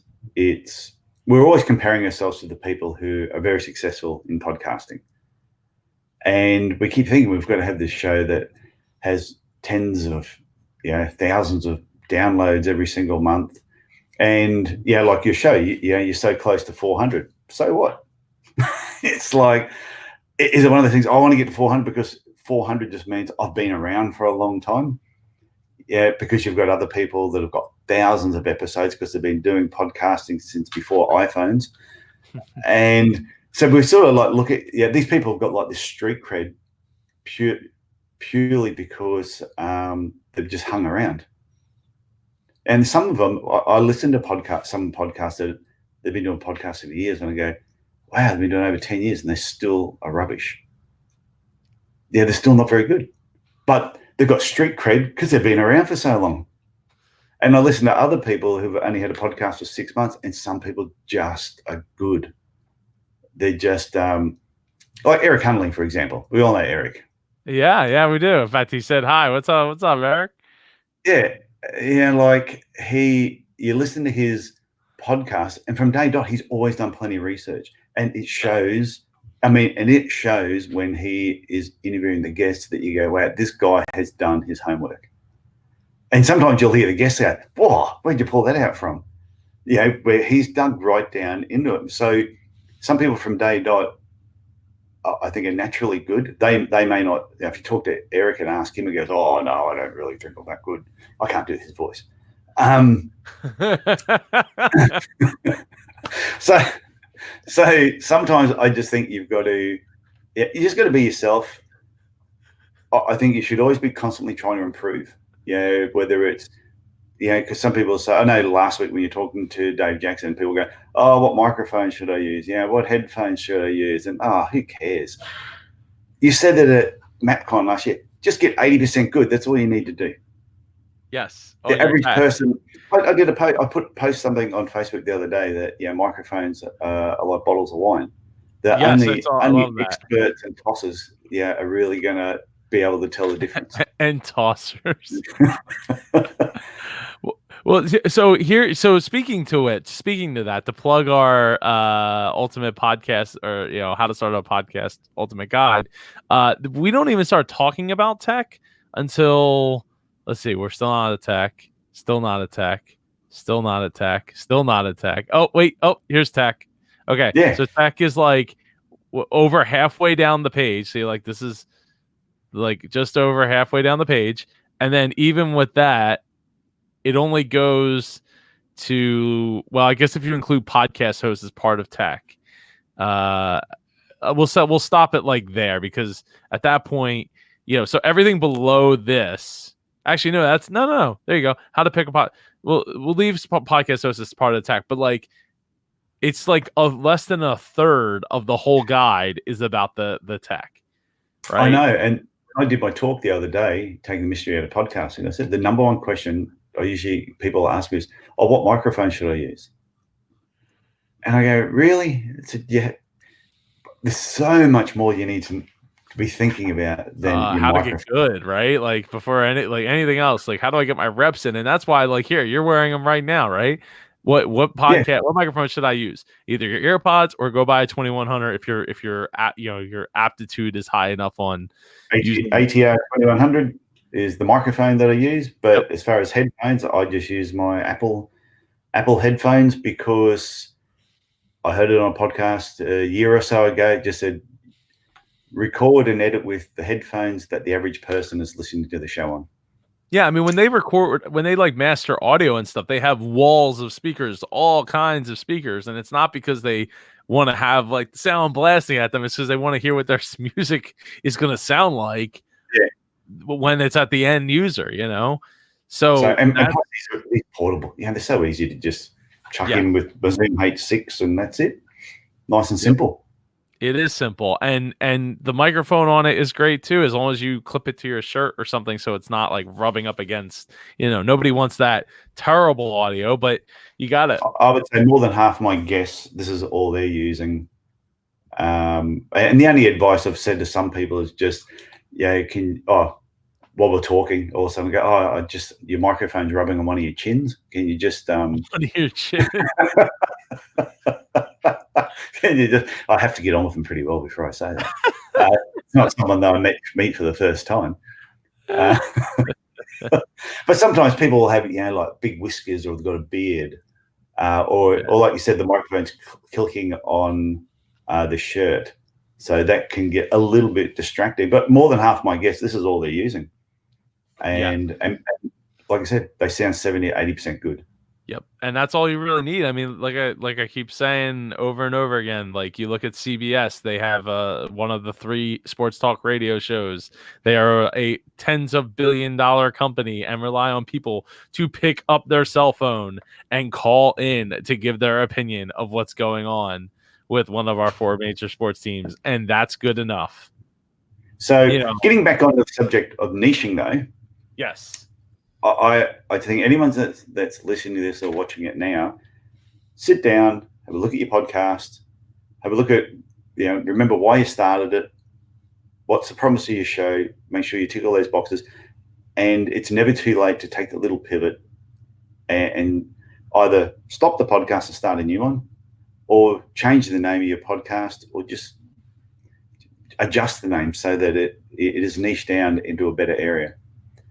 we're always comparing ourselves to the people who are very successful in podcasting. And we keep thinking we've got to have this show that has tens of thousands of downloads every single month. And like your show, you're so close to 400. So what? It's like, is it one of the things I want to get to 400 because 400 just means I've been around for a long time? Yeah, because you've got other people that have got thousands of episodes because they've been doing podcasting since before iPhones. And so we sort of like look at, these people have got like this street cred purely because they've just hung around. And some of them, I listen to some podcasts that they've been doing podcasts for years, and I go, wow, they've been doing over 10 years and they still are rubbish. Yeah, they're still not very good. But they've got street cred because they've been around for so long. And I listen to other people who've only had a podcast for 6 months, and some people just are good. They're just like Eric Hunley, for example. We all know Eric. Yeah, we do. In fact, he said, hi, what's up, Eric? Yeah, like you listen to his podcast, and from day dot, he's always done plenty of research. And it shows, it shows when he is interviewing the guests that you go, wow, this guy has done his homework. And sometimes you'll hear the guests go, whoa, where'd you pull that out from? Where he's dug right down into it. So some people from day dot, I think, are naturally good. They may not. If you talk to Eric and ask him, he goes, "Oh no, I don't really think I'm that good. I can't do his voice." So sometimes I just think you just got to be yourself. I think you should always be constantly trying to improve. Whether it's because some people say, I know last week when you're talking to Dave Jackson, people go, oh, what microphone should I use? What headphones should I use? And who cares? You said that at MapCon last year, just get 80% good. That's all you need to do. Yes. The average person, I did post something on Facebook the other day that, microphones are like bottles of wine. Only experts and tossers, are really going to be able to tell the difference. And tossers. Well, so speaking to that, to plug our ultimate podcast, or how to start a podcast ultimate guide, we don't even start talking about tech until, let's see, we're still not a tech, still not a tech, still not a tech, still not a tech. Oh wait, here's tech. Okay, yeah. So tech is like over halfway down the page. So like this is like just over halfway down the page, and then even with that, it only goes to, well, I guess if you include podcast hosts as part of tech, we'll stop it like there, because at that point, so everything below this, actually, no, there you go. How to pick a pod. We'll leave podcast hosts as part of the tech, but like, it's like less than a third of the whole guide is about the tech. Right? I know. And I did my talk the other day, taking the mystery out of podcasting. I said, the number one question people ask me is, what microphone should I use? And I go, really? Yeah. There's so much more you need to be thinking about than how to get good, right? Like before anything else, like how do I get my reps in? And that's why, like, here, you're wearing them right now, right? What what microphone should I use? Either your AirPods or go buy a 2100 if your aptitude is high enough on ATR 2100 is the microphone that I use. But as far as headphones, I just use my Apple headphones, because I heard it on a podcast a year or so ago. It just said record and edit with the headphones that the average person is listening to the show on. Yeah, I mean, when they like master audio and stuff, they have walls of speakers, all kinds of speakers, and it's not because they want to have like the sound blasting at them. It's because they want to hear what their music is going to sound like when it's at the end user, So and these portable. They're so easy to just chuck in with Zoom H6, and that's it. Nice and simple. It is simple, and the microphone on it is great too, as long as you clip it to your shirt or something, so it's not like rubbing up against. Nobody wants that terrible audio, but you got it. I would say more than half my guests, this is all they're using. And the only advice I've said to some people is just, while we're talking, or someone go, your microphone's rubbing on one of your chins. Can you just one of your chins? I have to get on with them pretty well before I say that. It's not someone that I meet for the first time. But sometimes people will have, like big whiskers, or they've got a beard, or like you said, the microphone's clicking on the shirt. So that can get a little bit distracting. But more than half my guests, this is all they're using. And like I said, they sound 70 or 80% good. Yep. And that's all you really need. I mean, like I keep saying over and over again, like you look at CBS, they have one of the 3 sports talk radio shows. They are a tens of billion-dollar company and rely on people to pick up their cell phone and call in to give their opinion of what's going on with one of our 4 major sports teams, and that's good enough. So, getting back on the subject of niching, though. Yes. I think anyone that's listening to this or watching it now, sit down, have a look at your podcast, have a look at, remember why you started it, what's the promise of your show, make sure you tick all those boxes, and it's never too late to take the little pivot and either stop the podcast and start a new one, or change the name of your podcast, or just adjust the name so that it is niched down into a better area.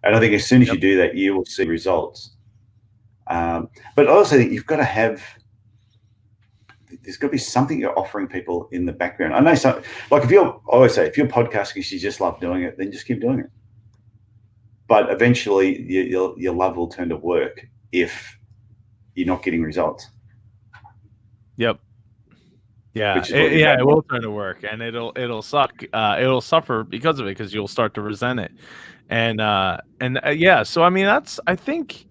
And I think as soon as you do that, you will see results. But also, you've got to have, there's got to be something you're offering people in the background. I know some, like I always say, if you're podcasting because you just love doing it, then just keep doing it. But eventually, your love will turn to work if you're not getting results. Yep. Yeah, it will turn to work, and it'll suck. It'll suffer because of it, because you'll start to resent it. And so I mean, I think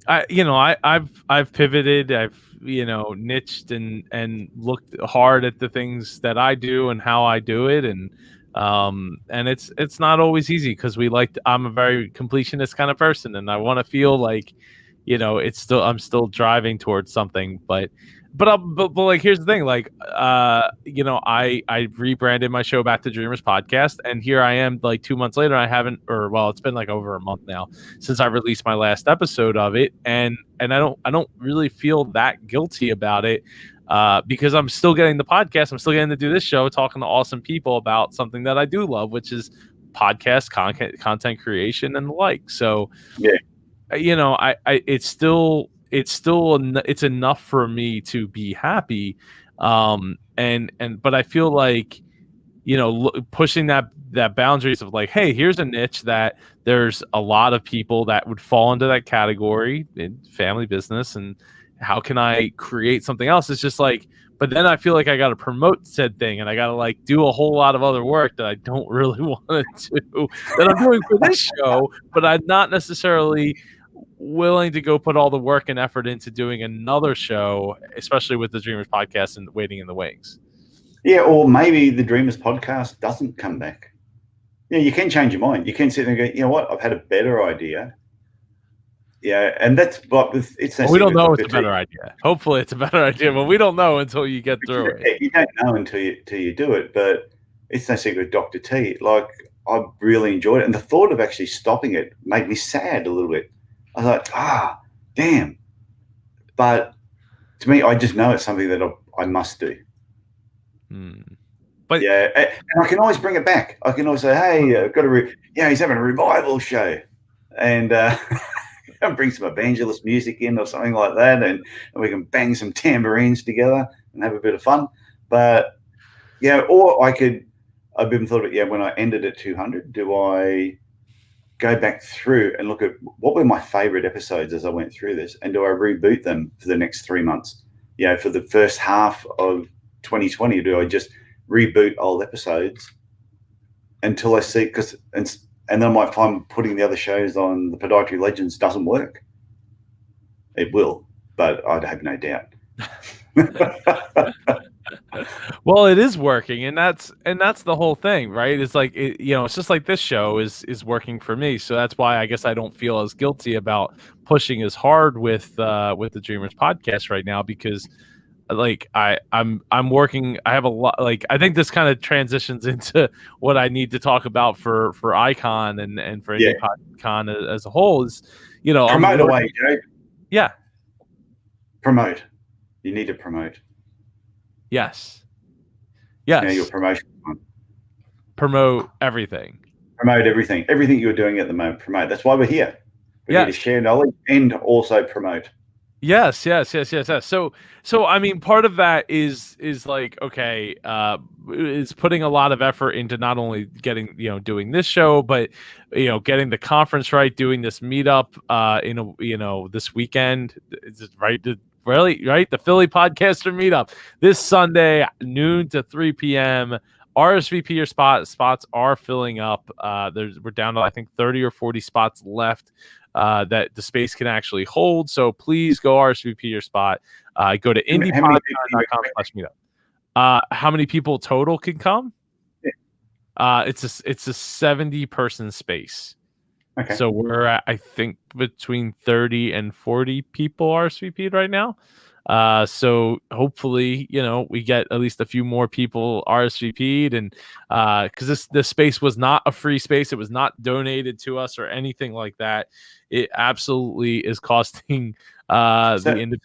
I've pivoted, I've niched and looked hard at the things that I do and how I do it, and it's not always easy, because I'm a very completionist kind of person, and I want to feel like I'm still driving towards something, but like, here's the thing, like, I rebranded my show back to Dreamers Podcast, and here I am, like 2 months later. It's been like over a month now since I released my last episode of it, and I don't really feel that guilty about it, because I'm still getting the podcast. I'm still getting to do this show, talking to awesome people about something that I do love, which is podcast content creation and the like. So it's enough for me to be happy, but I feel like pushing that boundaries of like, hey, here's a niche that there's a lot of people that would fall into that category in family business, and how can I create something else? It's just like, but then I feel like I got to promote said thing, and I got to like do a whole lot of other work that I don't really want to do, that I'm doing for this show, but I'm not necessarily willing to go put all the work and effort into doing another show, especially with the Dreamers Podcast and waiting in the wings. Yeah, or maybe the Dreamers Podcast doesn't come back. You can change your mind. You can sit there and go, you know what, I've had a better idea. Yeah, and that's what it's. We don't know it's a better idea. Hopefully, it's a better idea, but we don't know until you get through it. You don't know until you do it. But it's no secret with Dr. T. Like, I really enjoyed it, and the thought of actually stopping it made me sad a little bit. I was like, damn. But to me, I just know it's something that I must do. But yeah, and I can always bring it back. I can always say, hey, I've got he's having a revival show, and bring some evangelist music in or something like that, and we can bang some tambourines together and have a bit of fun. But or I've even thought of it, when I ended at 200, do I go back through and look at what were my favorite episodes as I went through this, and do I reboot them for the next 3 months? For the first half of 2020, do I just reboot old episodes until I see, and then I might find putting the other shows on the Podiatry Legends doesn't work. It will, but I'd have no doubt. Well, it is working, and that's the whole thing, right? It's like it's just like this show is working for me, so that's why I guess I don't feel as guilty about pushing as hard with the Dreamers Podcast right now, because like I'm working. I have a lot. Like, I think this kind of transitions into what I need to talk about for Icon and for Con as a whole. Is promote away, Joe. Yeah, promote. You need to promote. Yes. Your promotion. Promote everything. Promote everything you're doing at the moment. Promote. That's why we're here. We're here to share knowledge and also promote. Yes. So I mean, part of that is like, okay, is putting a lot of effort into not only getting, doing this show, but getting the conference right, doing this meetup this weekend. Is it right? Really, right? The Philly Podcaster meetup this Sunday, noon to 3 p.m. RSVP your spot. Spots are filling up. We're down to, I think, 30 or 40 spots left that the space can actually hold. So please go RSVP your spot. Go to indiepodcast.com/meetup. How many people total can come? Yeah. It's a 70-person space. Okay. So we're at, I think, between 30 and 40 people RSVP'd right now. So hopefully, we get at least a few more people RSVP'd, and because this space was not a free space, it was not donated to us or anything like that. It absolutely is costing people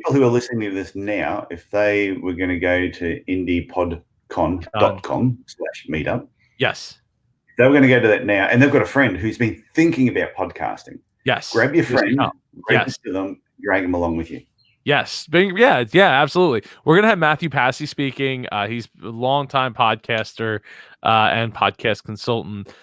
who are listening to this now, if they were going to go to indiepodcon.com/meetup, yes, they were going to go to that now, and they've got a friend who's been thinking about podcasting. Yes, grab your friend, register them, drag them along with you. Yes. Yeah, absolutely. We're going to have Matthew Passy speaking. He's a longtime podcaster and podcast consultant.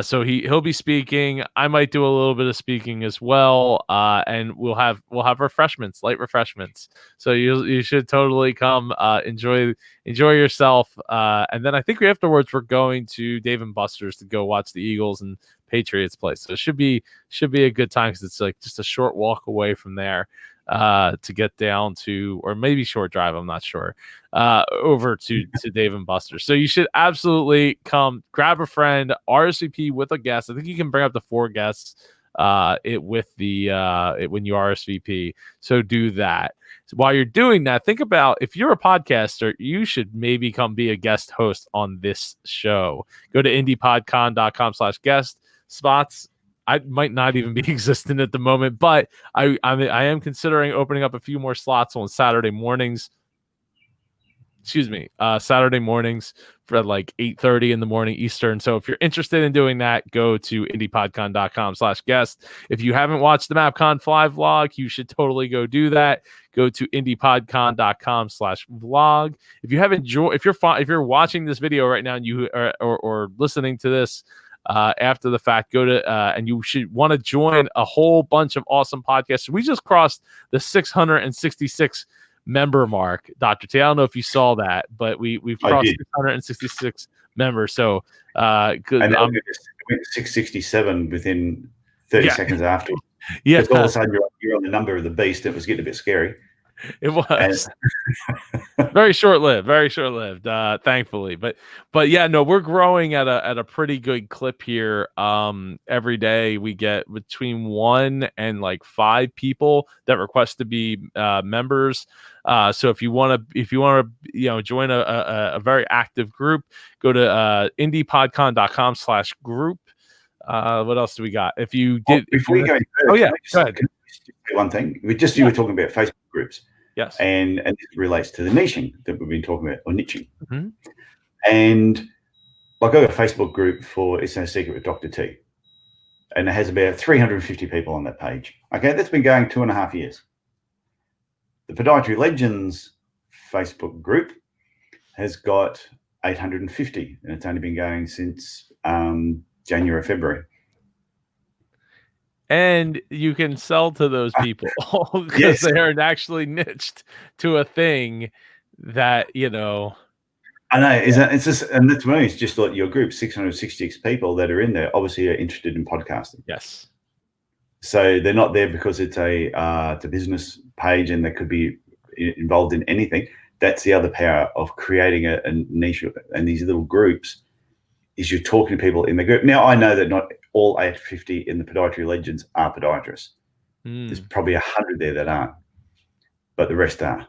So he'll be speaking. I might do a little bit of speaking as well. And we'll have refreshments, light refreshments. So you should totally come enjoy yourself. And then I think afterwards we're going to Dave & Buster's to go watch the Eagles and Patriots play. So it should be a good time because it's like just a short walk away from there. To get down to, or maybe short drive, I'm not sure, over to Dave & Buster's. So you should absolutely come, grab a friend, RSVP with a guest. I think you can bring up to 4 guests when you RSVP. So do that. So while you're doing that, think about, if you're a podcaster, you should maybe come be a guest host on this show. Go to indiepodcon.com/guest. Spots I might not even be existent at the moment, but I am considering opening up a few more slots on Saturday mornings. Saturday mornings for like 8:30 in the morning Eastern. So if you're interested in doing that, go to indiepodcon.com/guest. If you haven't watched the MapCon Fly vlog, you should totally go do that. Go to indiepodcon.com/vlog. If you haven't if you're watching this video right now and you or listening to this after the fact, go to and you should want to join a whole bunch of awesome podcasts. We just crossed the 666 member mark, Dr. T. I don't know if you saw that, but we've crossed 666 members. So good. And then we went 667 within 30 seconds after. Yeah. All of a sudden you're on the number of the beast. It was getting a bit scary. It was very short-lived, thankfully. But yeah, no, we're growing at a pretty good clip here. Every day we get between 1 and like 5 people that request to be members. So if you want to join a very active group, go to indiepodcon.com/group. What else do we got? If you did, before you go, go ahead. One thing you were talking about Facebook groups. Yes. And this relates to the niching that we've been talking about, or niching. Mm-hmm. And like I got a Facebook group for It's No Secret with Dr. T. And it has about 350 people on that page. Okay, that's been going 2.5 years. The Podiatry Legends Facebook group has got 850, and it's only been going since January, February. And you can sell to those people because they are actually niched to a thing that, I know. It's just, and that's me. It's just like your group, 666 people that are in there, obviously are interested in podcasting. Yes. So they're not there because it's a business page and they could be involved in anything. That's the other power of creating a niche and these little groups, is you're talking to people in the group. Now, I know that not all 850 in the Podiatry Legends are podiatrists. There's probably 100 there that aren't, but the rest are.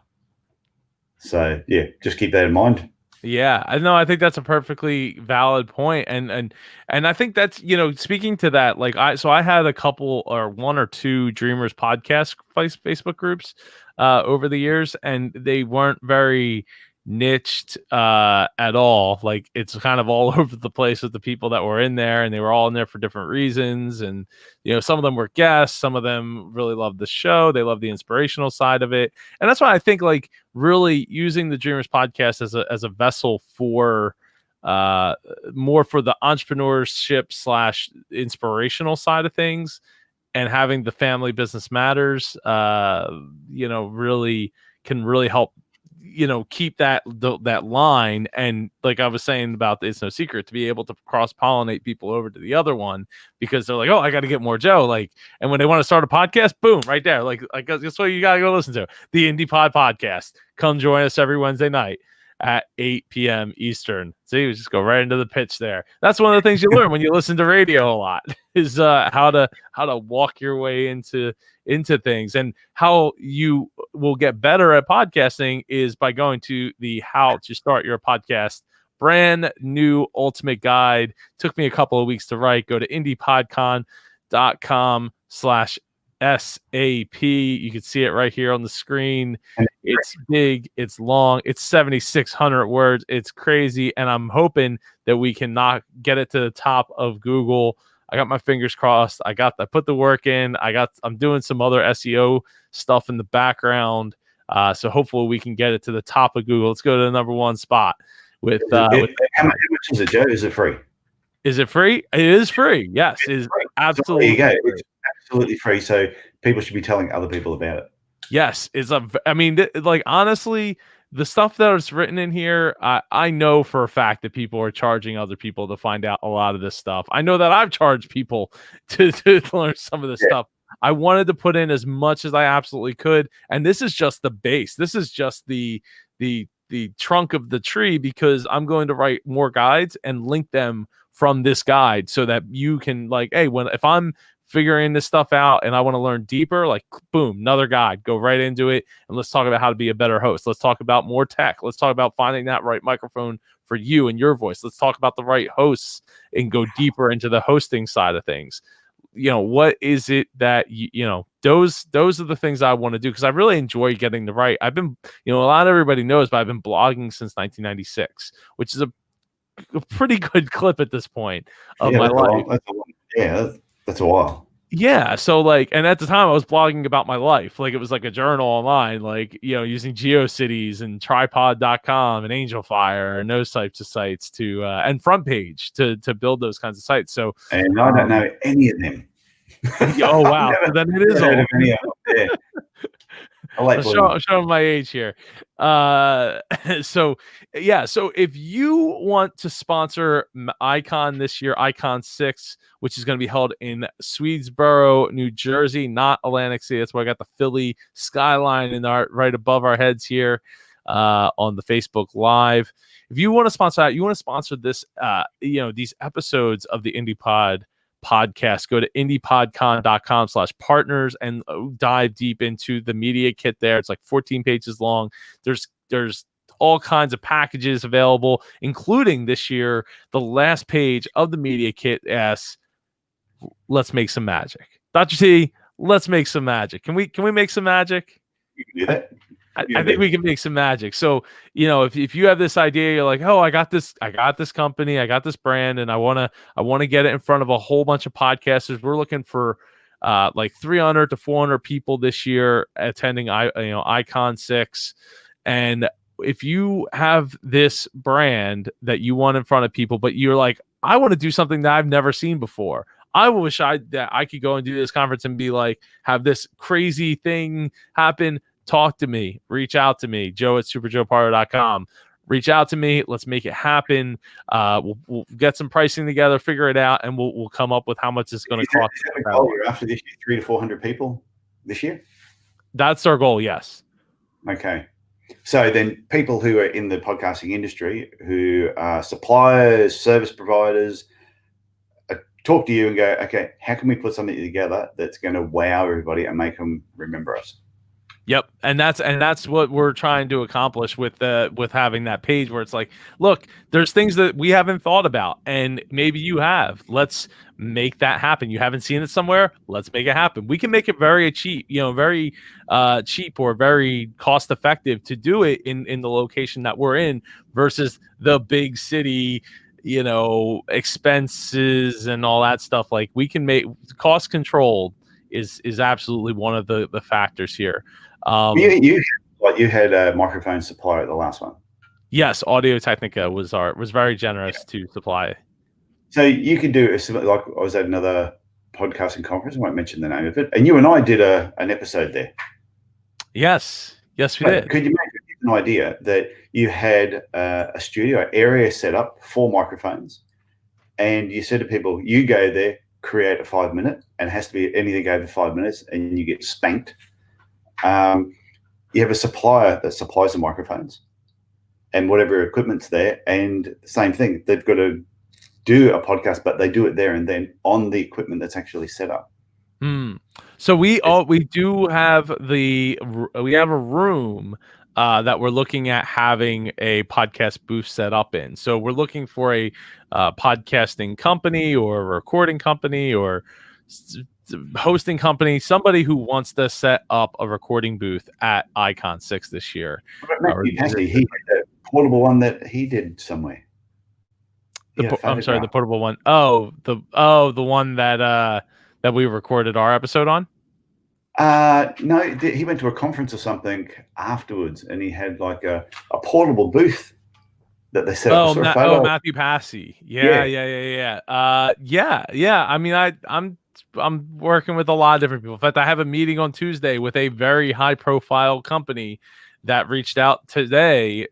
So yeah, just keep that in mind. Yeah, I think that's a perfectly valid point. And I think that's, speaking to that, like I had a couple or 1 or 2 Dreamers podcast Facebook groups over the years, and they weren't very niched at all. Like, it's kind of all over the place with the people that were in there, and they were all in there for different reasons. And some of them were guests, some of them really loved the show, they love the inspirational side of it. And that's why I think, like, really using the Dreamers podcast as a vessel for more for the entrepreneurship / inspirational side of things, and having the family business matters really can really help keep that line. And like I was saying about It's No Secret, to be able to cross-pollinate people over to the other one, because they're like, oh, I got to get more Joe, like, and when they want to start a podcast, boom, right there, like guess what, you got to go listen to the Indie Pod podcast. Come join us every Wednesday night at 8 p.m. Eastern. See, we just go right into the pitch there. That's one of the things you learn when you listen to radio a lot, is how to walk your way into things. And how you will get better at podcasting is by going to the How to Start Your Podcast brand new ultimate guide. Took me a couple of weeks to write. Go to indiepodcon.com/SAP. You can see it right here on the screen. It's big, it's long, it's 7,600 words. It's crazy, and I'm hoping that we can get it to the top of Google. I got my fingers crossed. I put the work in. I'm doing some other SEO stuff in the background. So hopefully we can get it to the top of Google. Let's go to the number one spot with how much is it, Joe? Is it free? Is it free? It is free. Yes, it is absolutely. So there you go. It's absolutely free. So people should be telling other people about it. Yes, like, honestly, the stuff that is written in here, I know for a fact that people are charging other people to find out a lot of this stuff. I know that I've charged people to learn some of this stuff. I wanted to put in as much as I absolutely could, and this is just the base. This is just the trunk of the tree, because I'm going to write more guides and link them from this guide, so that you can, like, hey, if I'm figuring this stuff out and I want to learn deeper, like, boom, another guide, go right into it. And let's talk about how to be a better host. Let's talk about more tech. Let's talk about finding that right microphone for you and your voice. Let's talk about the right hosts and go deeper into the hosting side of things. What is it that those are the things I want to do, because I really enjoy getting to write. I've been, a lot of everybody knows, but I've been blogging since 1996, which is a pretty good clip at this point of my life. That's a while. Yeah. So, like, and at the time I was blogging about my life. Like, it was like a journal online, like, using GeoCities and tripod.com and Angelfire and those types of sites and Front Page to build those kinds of sites. So, and I don't know any of them. Oh, wow. So then it is all. Yeah. I like showing my age here. So if you want to sponsor Icon this year, Icon 6, which is going to be held in Swedesboro, New Jersey, not Atlantic City. That's why I got the Philly skyline right above our heads here on the Facebook Live. If you want to sponsor that, you want to sponsor this, these episodes of the IndiePod podcast, go to indiepodcon.com/partners and dive deep into the media kit there. It's like 14 pages long. There's all kinds of packages available, including this year, the last page of the media kit asks, let's make some magic. Dr. T, let's make some magic. Can we make some magic? You can do that. I think we can make some magic. So, if you have this idea, you're like, oh, I got this company, I got this brand, and I want to get it in front of a whole bunch of podcasters. We're looking for like 300 to 400 people this year attending Icon 6. And if you have this brand that you want in front of people, but you're like, I want to do something that I've never seen before. I wish that I could go and do this conference and be like, have this crazy thing happen. Talk to me, reach out to me, joe@superjoepardo.com. Reach out to me. Let's make it happen. We'll get some pricing together, figure it out, and we'll come up with how much it's going to cost. Is that the goal after this year, 300 to 400 people this year? That's our goal, yes. Okay. So then people who are in the podcasting industry, who are suppliers, service providers, talk to you and go, okay, how can we put something together that's going to wow everybody and make them remember us? Yep, and that's what we're trying to accomplish with having that page where it's like, look, there's things that we haven't thought about, and maybe you have. Let's make that happen. You haven't seen it somewhere. Let's make it happen. We can make it very cheap, very cheap or very cost effective to do it in the location that we're in versus the big city, expenses and all that stuff. Like we can make cost controlled is absolutely one of the factors here. You had a microphone supplier at the last one. Yes, Audio Technica was very generous to supply. So you could do like I was at another podcasting conference. I won't mention the name of it, and you and I did an episode there. Yes, we did. Could you make an idea that you had a studio area set up, 4 microphones, and you said to people, "You go there, create a 5-minute, and it has to be anything over 5 minutes, and you get spanked." You have a supplier that supplies the microphones and whatever equipment's there, and the same thing. They've got to do a podcast, but they do it there and then on the equipment that's actually set up. So we do have we have a room that we're looking at having a podcast booth set up in. So we're looking for a podcasting company or a recording company or hosting company, somebody who wants to set up a recording booth at Icon 6 this year. He had a portable one that he did somewhere. I'm sorry, the portable one. Oh, the one that we recorded our episode on. No, he went to a conference or something afterwards, and he had like a portable booth that they set up. Matthew Passy. Yeah. I mean, I'm working with a lot of different people. In fact, I have a meeting on Tuesday with a very high profile company that reached out today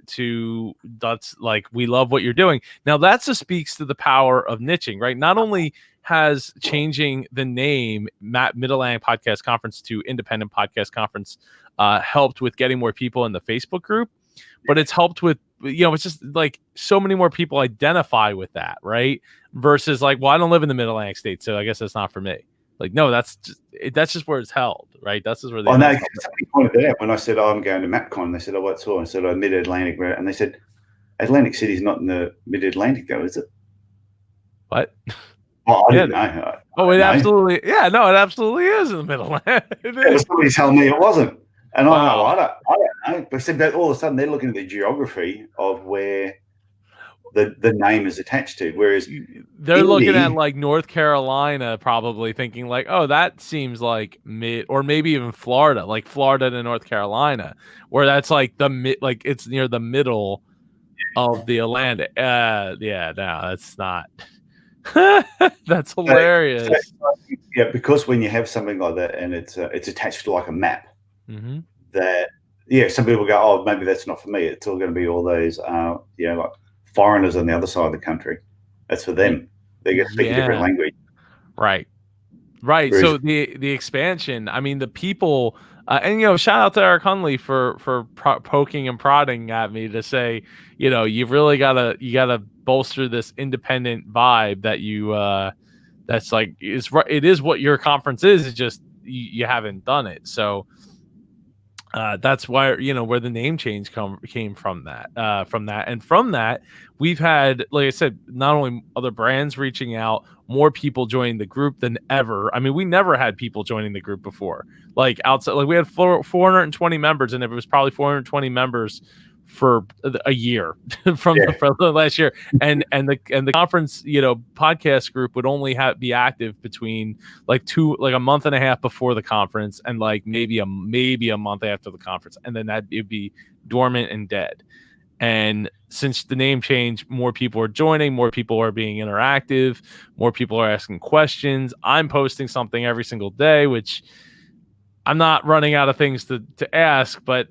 that's like, we love what you're doing. Now that just speaks to the power of niching, right? Not only has changing the name Mid-Atlantic Podcast Conference to Independent Podcast Conference helped with getting more people in the Facebook group, but it's helped with, it's just like so many more people identify with that, right? Versus like, well, I don't live in the Mid-Atlantic states, so I guess that's not for me. Like, no, that's just where it's held, right? That's just where they. No, somebody pointed out when I said, I'm going to MapCon. They said, what's all? I said, Mid-Atlantic, and they said, Atlantic City's not in the Mid-Atlantic, though, is it? What? Well, I didn't know. It absolutely, it absolutely is in the Mid-Atlantic. Somebody telling me it wasn't, and I don't know. But said that all of a sudden they're looking at the geography of where the name is attached to, whereas they're looking at like North Carolina, probably thinking like, oh, that seems like mid, or maybe even Florida, like Florida to North Carolina, where that's like like it's near the middle of the Atlantic. No, that's not. That's hilarious. Yeah, because when you have something like that and it's attached to like a map, that some people go, oh, maybe that's not for me. It's all going to be all those like foreigners on the other side of the country. That's for them. They get to speak a different language. Right. Whereas, so the expansion, I mean, the people, and shout out to Eric Hunley for poking and prodding at me to say, you've really gotta bolster this independent vibe that you that's like it is what your conference is. It's just you haven't done it. So that's why where the name change came from that, and from that we've had, like I said, not only other brands reaching out, more people joining the group than ever. I mean, we never had people joining the group before. Like outside, like we had 420 members, and it was probably 420 members for a year from the last year, and the conference podcast group would only be active between like a month and a half before the conference and like maybe a month after the conference, and then it'd be dormant and dead. And since the name change, more people are joining, more people are being interactive, more people are asking questions. I'm posting something every single day, which I'm not running out of things to ask, but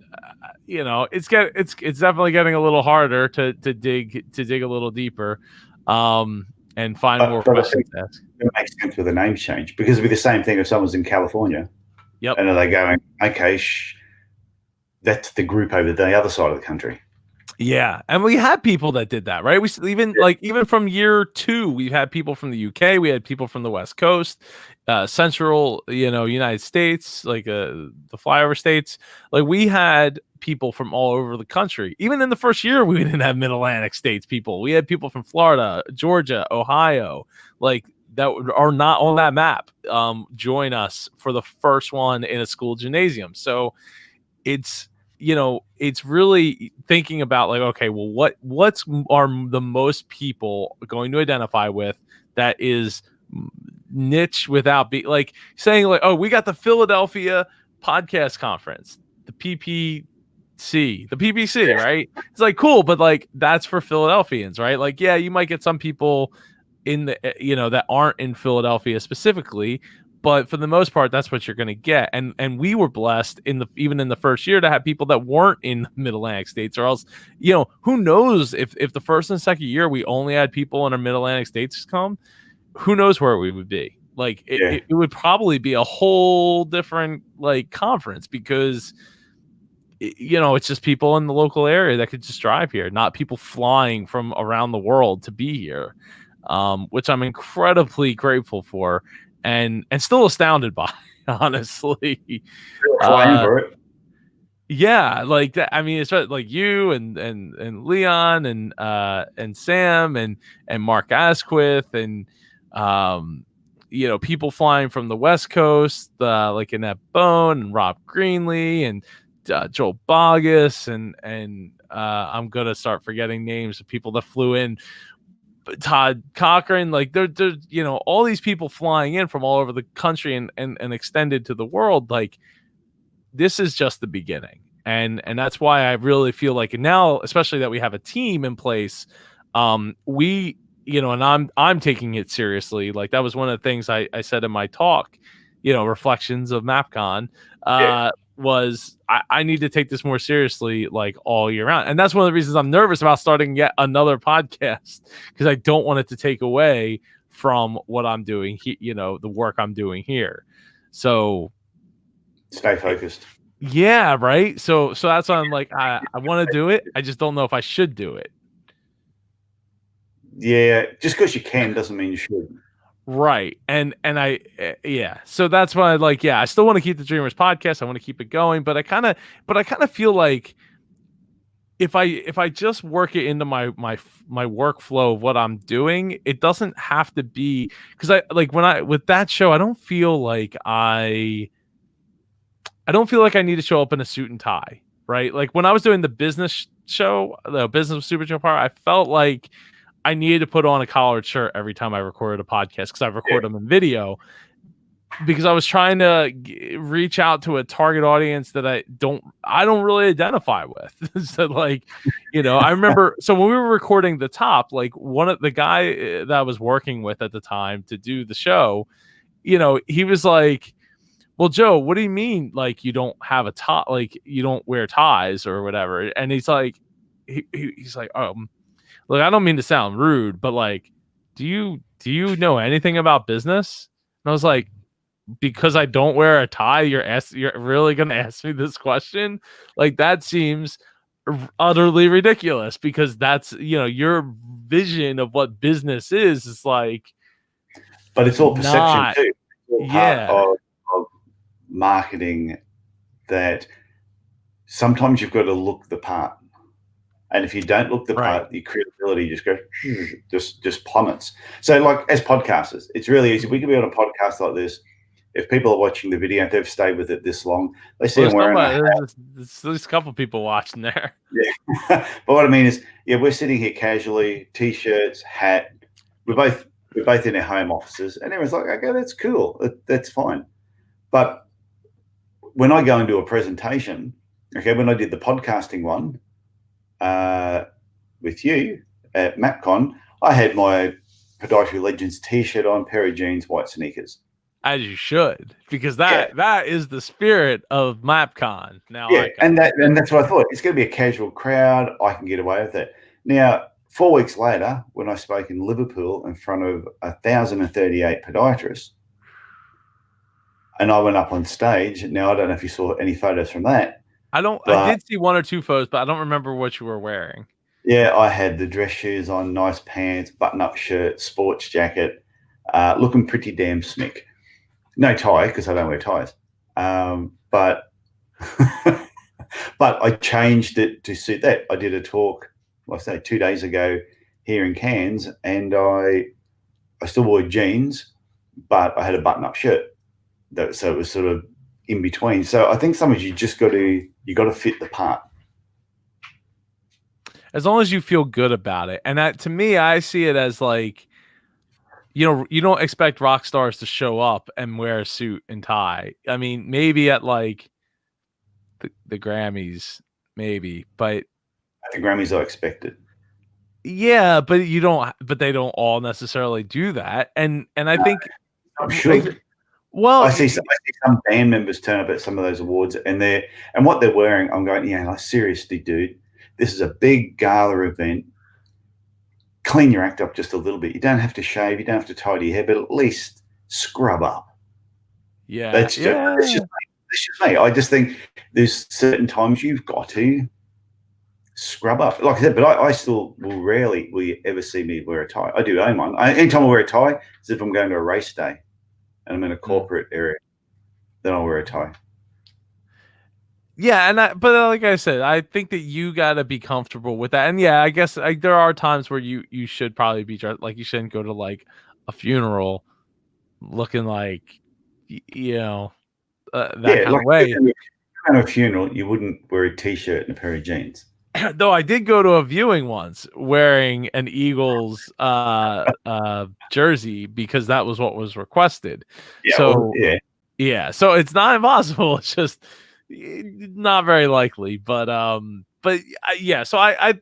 it's definitely getting a little harder to dig a little deeper, and find more questions to ask. It makes sense with a name change, because it'd be the same thing if someone's in California. And are they going, okay, that's the group over the other side of the country? Yeah, and we had people that did that, right? We even from year 2, we've had people from the UK, we had people from the West Coast, Central, United States, like the flyover states. Like we had people from all over the country. Even in the first year, we didn't have Mid Atlantic states people. We had people from Florida, Georgia, Ohio, like that are not on that map. Join us for the first one in a school gymnasium. So it's it's really thinking about like, okay, well, what's are the most people going to identify with that is niche without being like saying like, oh, we got the Philadelphia podcast conference, the PPC, right? It's like cool, but like that's for Philadelphians, right? Like, yeah, you might get some people in the that aren't in Philadelphia specifically, but for the most part, that's what you're going to get. And we were blessed even in the first year to have people that weren't in the Mid Atlantic states, or else, who knows if the first and second year we only had people in our Mid Atlantic states come, who knows where we would be? Like it would probably be a whole different like conference because it's just people in the local area that could just drive here, not people flying from around the world to be here, which I'm incredibly grateful for. And still astounded by, honestly. Yeah, like that. I mean, it's like you and Leon and Sam and Mark Asquith and people flying from the West Coast, like Annette Bone and Rob Greenlee and Joel Bogus and I'm gonna start forgetting names of people that flew in. Todd Cochran, like they're all these people flying in from all over the country and extended to the world. Like this is just the beginning, and that's why I really feel like now, especially that we have a team in place, we and I'm taking it seriously. Like that was one of the things I said in my talk, reflections of MapCon, was I need to take this more seriously, like all year round. And that's one of the reasons I'm nervous about starting yet another podcast, because I don't want it to take away from what I'm doing, the work I'm doing here. So stay focused. Yeah, right. So that's why I'm like, I want to do it. I just don't know if I should do it. Yeah, just because you can doesn't mean you should. Right. And so that's why I still want to keep the Dreamers podcast. I want to keep it going, but I kind of feel like if I just work it into my workflow of what I'm doing, it doesn't have to be, because I like with that show, I don't feel like I need to show up in a suit and tie, right? Like when I was doing the business show, the Business with Super Joe Power, I felt like I needed to put on a collared shirt every time I recorded a podcast, because I record them in video, because I was trying to reach out to a target audience that I don't really identify with. So like, I remember, so when we were recording the top, like one of the guy that I was working with at the time to do the show, he was like, well, Joe, what do you mean? Like, you don't have a tie, like you don't wear ties or whatever. And he's like, he's like, look, I don't mean to sound rude, but like, do you know anything about business? And I was like, because I don't wear a tie, you're really going to ask me this question? Like, that seems utterly ridiculous, because that's, your vision of what business is like, but it's all perception too. It's all of marketing, that sometimes you've got to look the part. And if you don't look the part, your credibility just plummets. So, like as podcasters, it's really easy. We can be on a podcast like this. If people are watching the video, if they've stayed with it this long, they see I'm wearing a hat. There's a couple people watching there. Yeah, but what I mean is, we're sitting here casually, t-shirts, hat. We're both in our home offices, and everyone's like, "Okay, that's cool. That's fine." But when I go into a presentation, when I did the podcasting one, with you at MapCon, I had my Podiatry Legends t-shirt on, pair of jeans, white sneakers. As you should, because that is the spirit of MapCon. Now, and that's what I thought. It's going to be a casual crowd. I can get away with it. Now, 4 weeks later, when I spoke in Liverpool in front of 1,038 podiatrists, and I went up on stage. Now, I don't know if you saw any photos from that, I did see one or two photos, but I don't remember what you were wearing. Yeah, I had the dress shoes on, nice pants, button-up shirt, sports jacket, looking pretty damn smick. No tie, because I don't wear ties. But but I changed it to suit that. I did a talk, like I say, 2 days ago here in Cairns, and I still wore jeans, but I had a button-up shirt. So it was sort of in between. So I think sometimes you got to fit the part. As long as you feel good about it. And that, to me, I see it as like, you don't expect rock stars to show up and wear a suit and tie. I mean, maybe at like the Grammys, maybe, but At the Grammys, I expected. yeah, but they don't all necessarily do that. And I think I'm sure. Well, I see some band members turn up at some of those awards, and what they're wearing, I'm going, yeah, like, seriously, dude, this is a big gala event. Clean your act up just a little bit. You don't have to shave, you don't have to tidy your hair, but at least scrub up. Yeah, that's just me. I just think there's certain times you've got to scrub up. Like I said, but I still will you ever see me wear a tie. I do own one. Anytime I wear a tie, it's if I'm going to a race day and I'm in a corporate area, then I'll wear a tie. Yeah, but like I said, I think that you got to be comfortable with that. And yeah, I guess there are times where you should probably be dressed, like you shouldn't go to like a funeral looking like, that kind of way. At a funeral, you wouldn't wear a t-shirt and a pair of jeans. Though I did go to a viewing once wearing an Eagles jersey because that was what was requested. Yeah, so yeah. So it's not impossible. It's just not very likely. But yeah. So I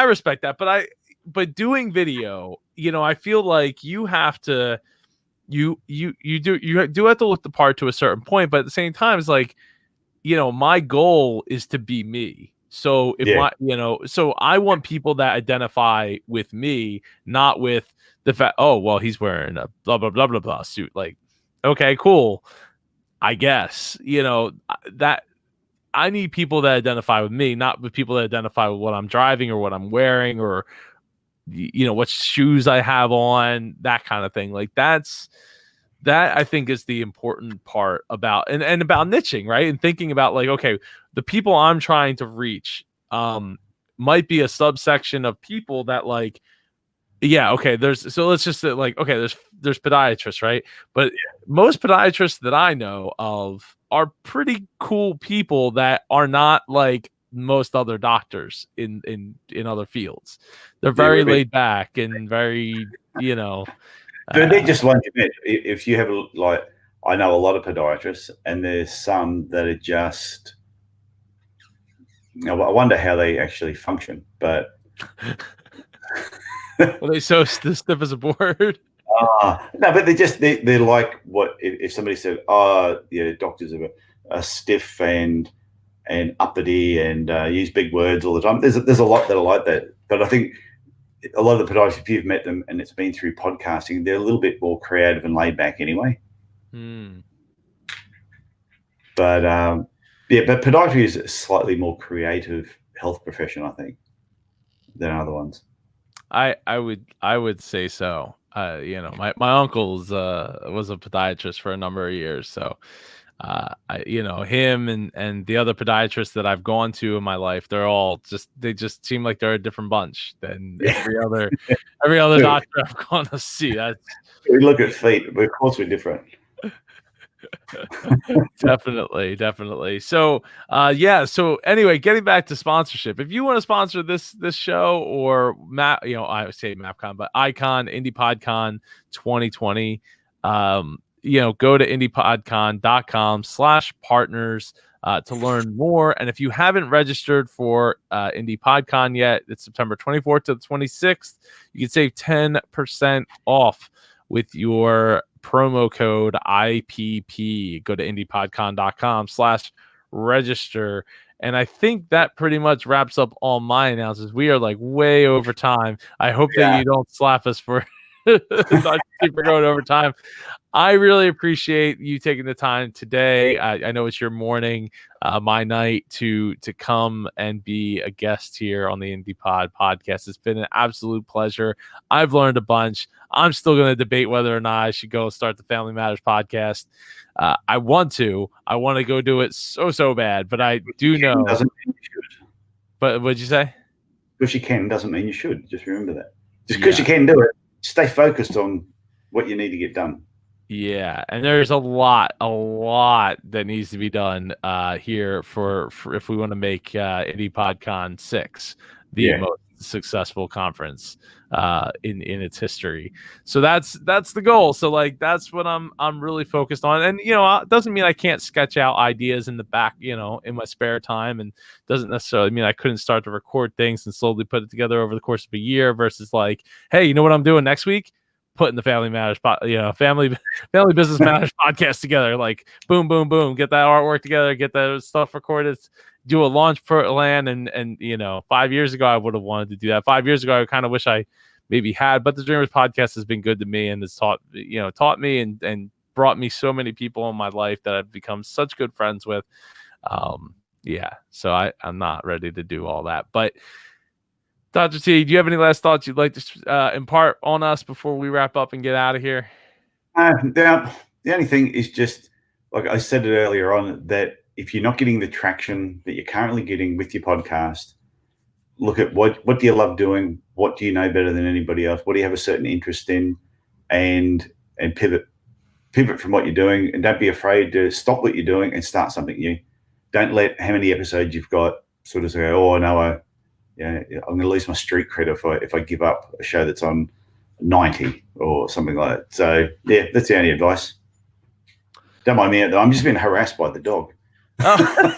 respect that. But doing video, I feel like you have to you do have to look the part to a certain point. But at the same time, it's like, my goal is to be me. So so I want people that identify with me, not with the fact, oh, well, he's wearing a blah, blah, blah, blah, blah suit. Like, okay, cool. I guess, that I need people that identify with me, not with people that identify with what I'm driving or what I'm wearing or, what shoes I have on, that kind of thing. Like that I think is the important part about and about niching, right? And thinking about like, okay, the people I'm trying to reach might be a subsection of people that like, yeah, okay, let's just say like, okay, there's podiatrists, right? But most podiatrists that I know of are pretty cool people that are not like most other doctors in other fields. They're very laid back and very, They're just ones you met. If you have I know a lot of podiatrists, and there's some that are just, I wonder how they actually function. But are they so stiff as a board? No, but they're like, what if somebody said, oh yeah, doctors are stiff and uppity and use big words all the time. There's a lot that are like that, but I think a lot of the podiatrists, if you've met them and it's been through podcasting, they're a little bit more creative and laid back anyway. But but podiatry is a slightly more creative health profession, I think, than other ones. I would say so. My uncle was a podiatrist for a number of years, so him and the other podiatrists that I've gone to in my life, they just seem like they're a different bunch than every other doctor I've gone to see. We look at feet, but of course we're different. Definitely. So so anyway, getting back to sponsorship, if you want to sponsor this show or I say MapCon, but Icon Indie PodCon 2020, go to indiepodcon.com/partners to learn more. And if you haven't registered for Indie PodCon yet, it's September 24th to the 26th. You can save 10% off with your promo code IPP. Go to indiepodcon.com/register. And I think that pretty much wraps up all my announcements. We are like way over time. I hope that you don't slap us for Not super going over time. I really appreciate you taking the time today. I know it's your morning, my night to come and be a guest here on the Indie Pod podcast. It's been an absolute pleasure. I've learned a bunch. I'm still going to debate whether or not I should go start the Family Matters podcast. I want to go do it so bad, but I do know. Doesn't mean you should. But what'd you say? Because you can doesn't mean you should. Just remember that. Just because you can do it, stay focused on what you need to get done. Yeah, and there's a lot that needs to be done here for if we want to make Indie PodCon 6 the most successful conference in its history. So that's the goal. So like that's what I'm really focused on. And it doesn't mean I can't sketch out ideas in the back, in my spare time, and doesn't necessarily mean I couldn't start to record things and slowly put it together over the course of a year versus like, hey, you know what I'm doing next week? Putting the Family Matters, Family Business Matters podcast together, like boom, boom, boom, get that artwork together, get that stuff recorded, do a launch plan, and 5 years ago I would have wanted to do that. 5 years ago I kind of wish I maybe had, but the Dreamers podcast has been good to me and has taught me and brought me so many people in my life that I've become such good friends with. So I'm not ready to do all that, but. Dr. T, do you have any last thoughts you'd like to impart on us before we wrap up and get out of here? The only thing is just, like I said it earlier on, that if you're not getting the traction that you're currently getting with your podcast, look at what do you love doing? What do you know better than anybody else? What do you have a certain interest in? And pivot from what you're doing, and don't be afraid to stop what you're doing and start something new. Don't let how many episodes you've got sort of say, oh, no, I'm going to lose my street cred if I give up a show that's on 90 or something like that. So, that's the only advice. Don't mind me. I'm just being harassed by the dog. Oh.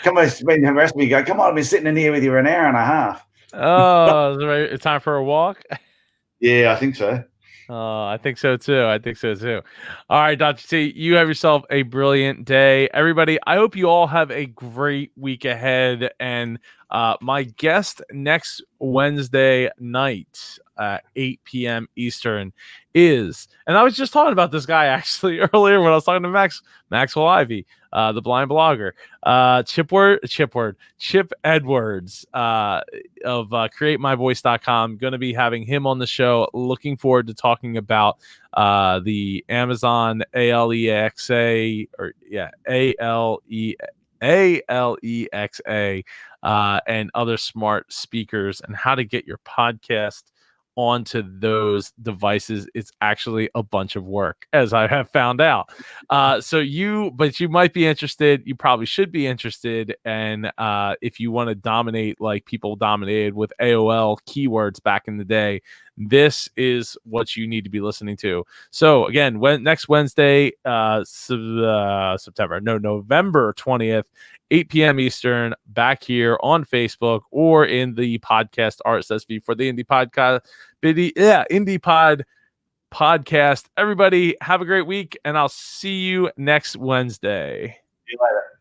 Come on, it's been harassing me. Go, come on, I've been sitting in here with you an hour and a half. Oh, it's time for a walk? Yeah, I think so. I think so too. All right, Dr. T, you have yourself a brilliant day. Everybody, I hope you all have a great week ahead. And my guest next Wednesday night, 8 p.m. Eastern is, and I was just talking about this guy actually earlier when I was talking to Maxwell Ivey, the blind blogger, Chip Edwards of createmyvoice.com. Going to be having him on the show. Looking forward to talking about the Amazon Alexa and other smart speakers and how to get your podcast onto those devices. It's actually a bunch of work, as I have found out. But you might be interested. You probably should be interested. And if you want to dominate like people dominated with AOL keywords back in the day, this is what you need to be listening to. So again, next Wednesday, November 20th, 8 p.m. Eastern, back here on Facebook or in the podcast RSS feed for the Indie Podcast. Indie Pod podcast. Everybody have a great week, and I'll see you next Wednesday. See you later.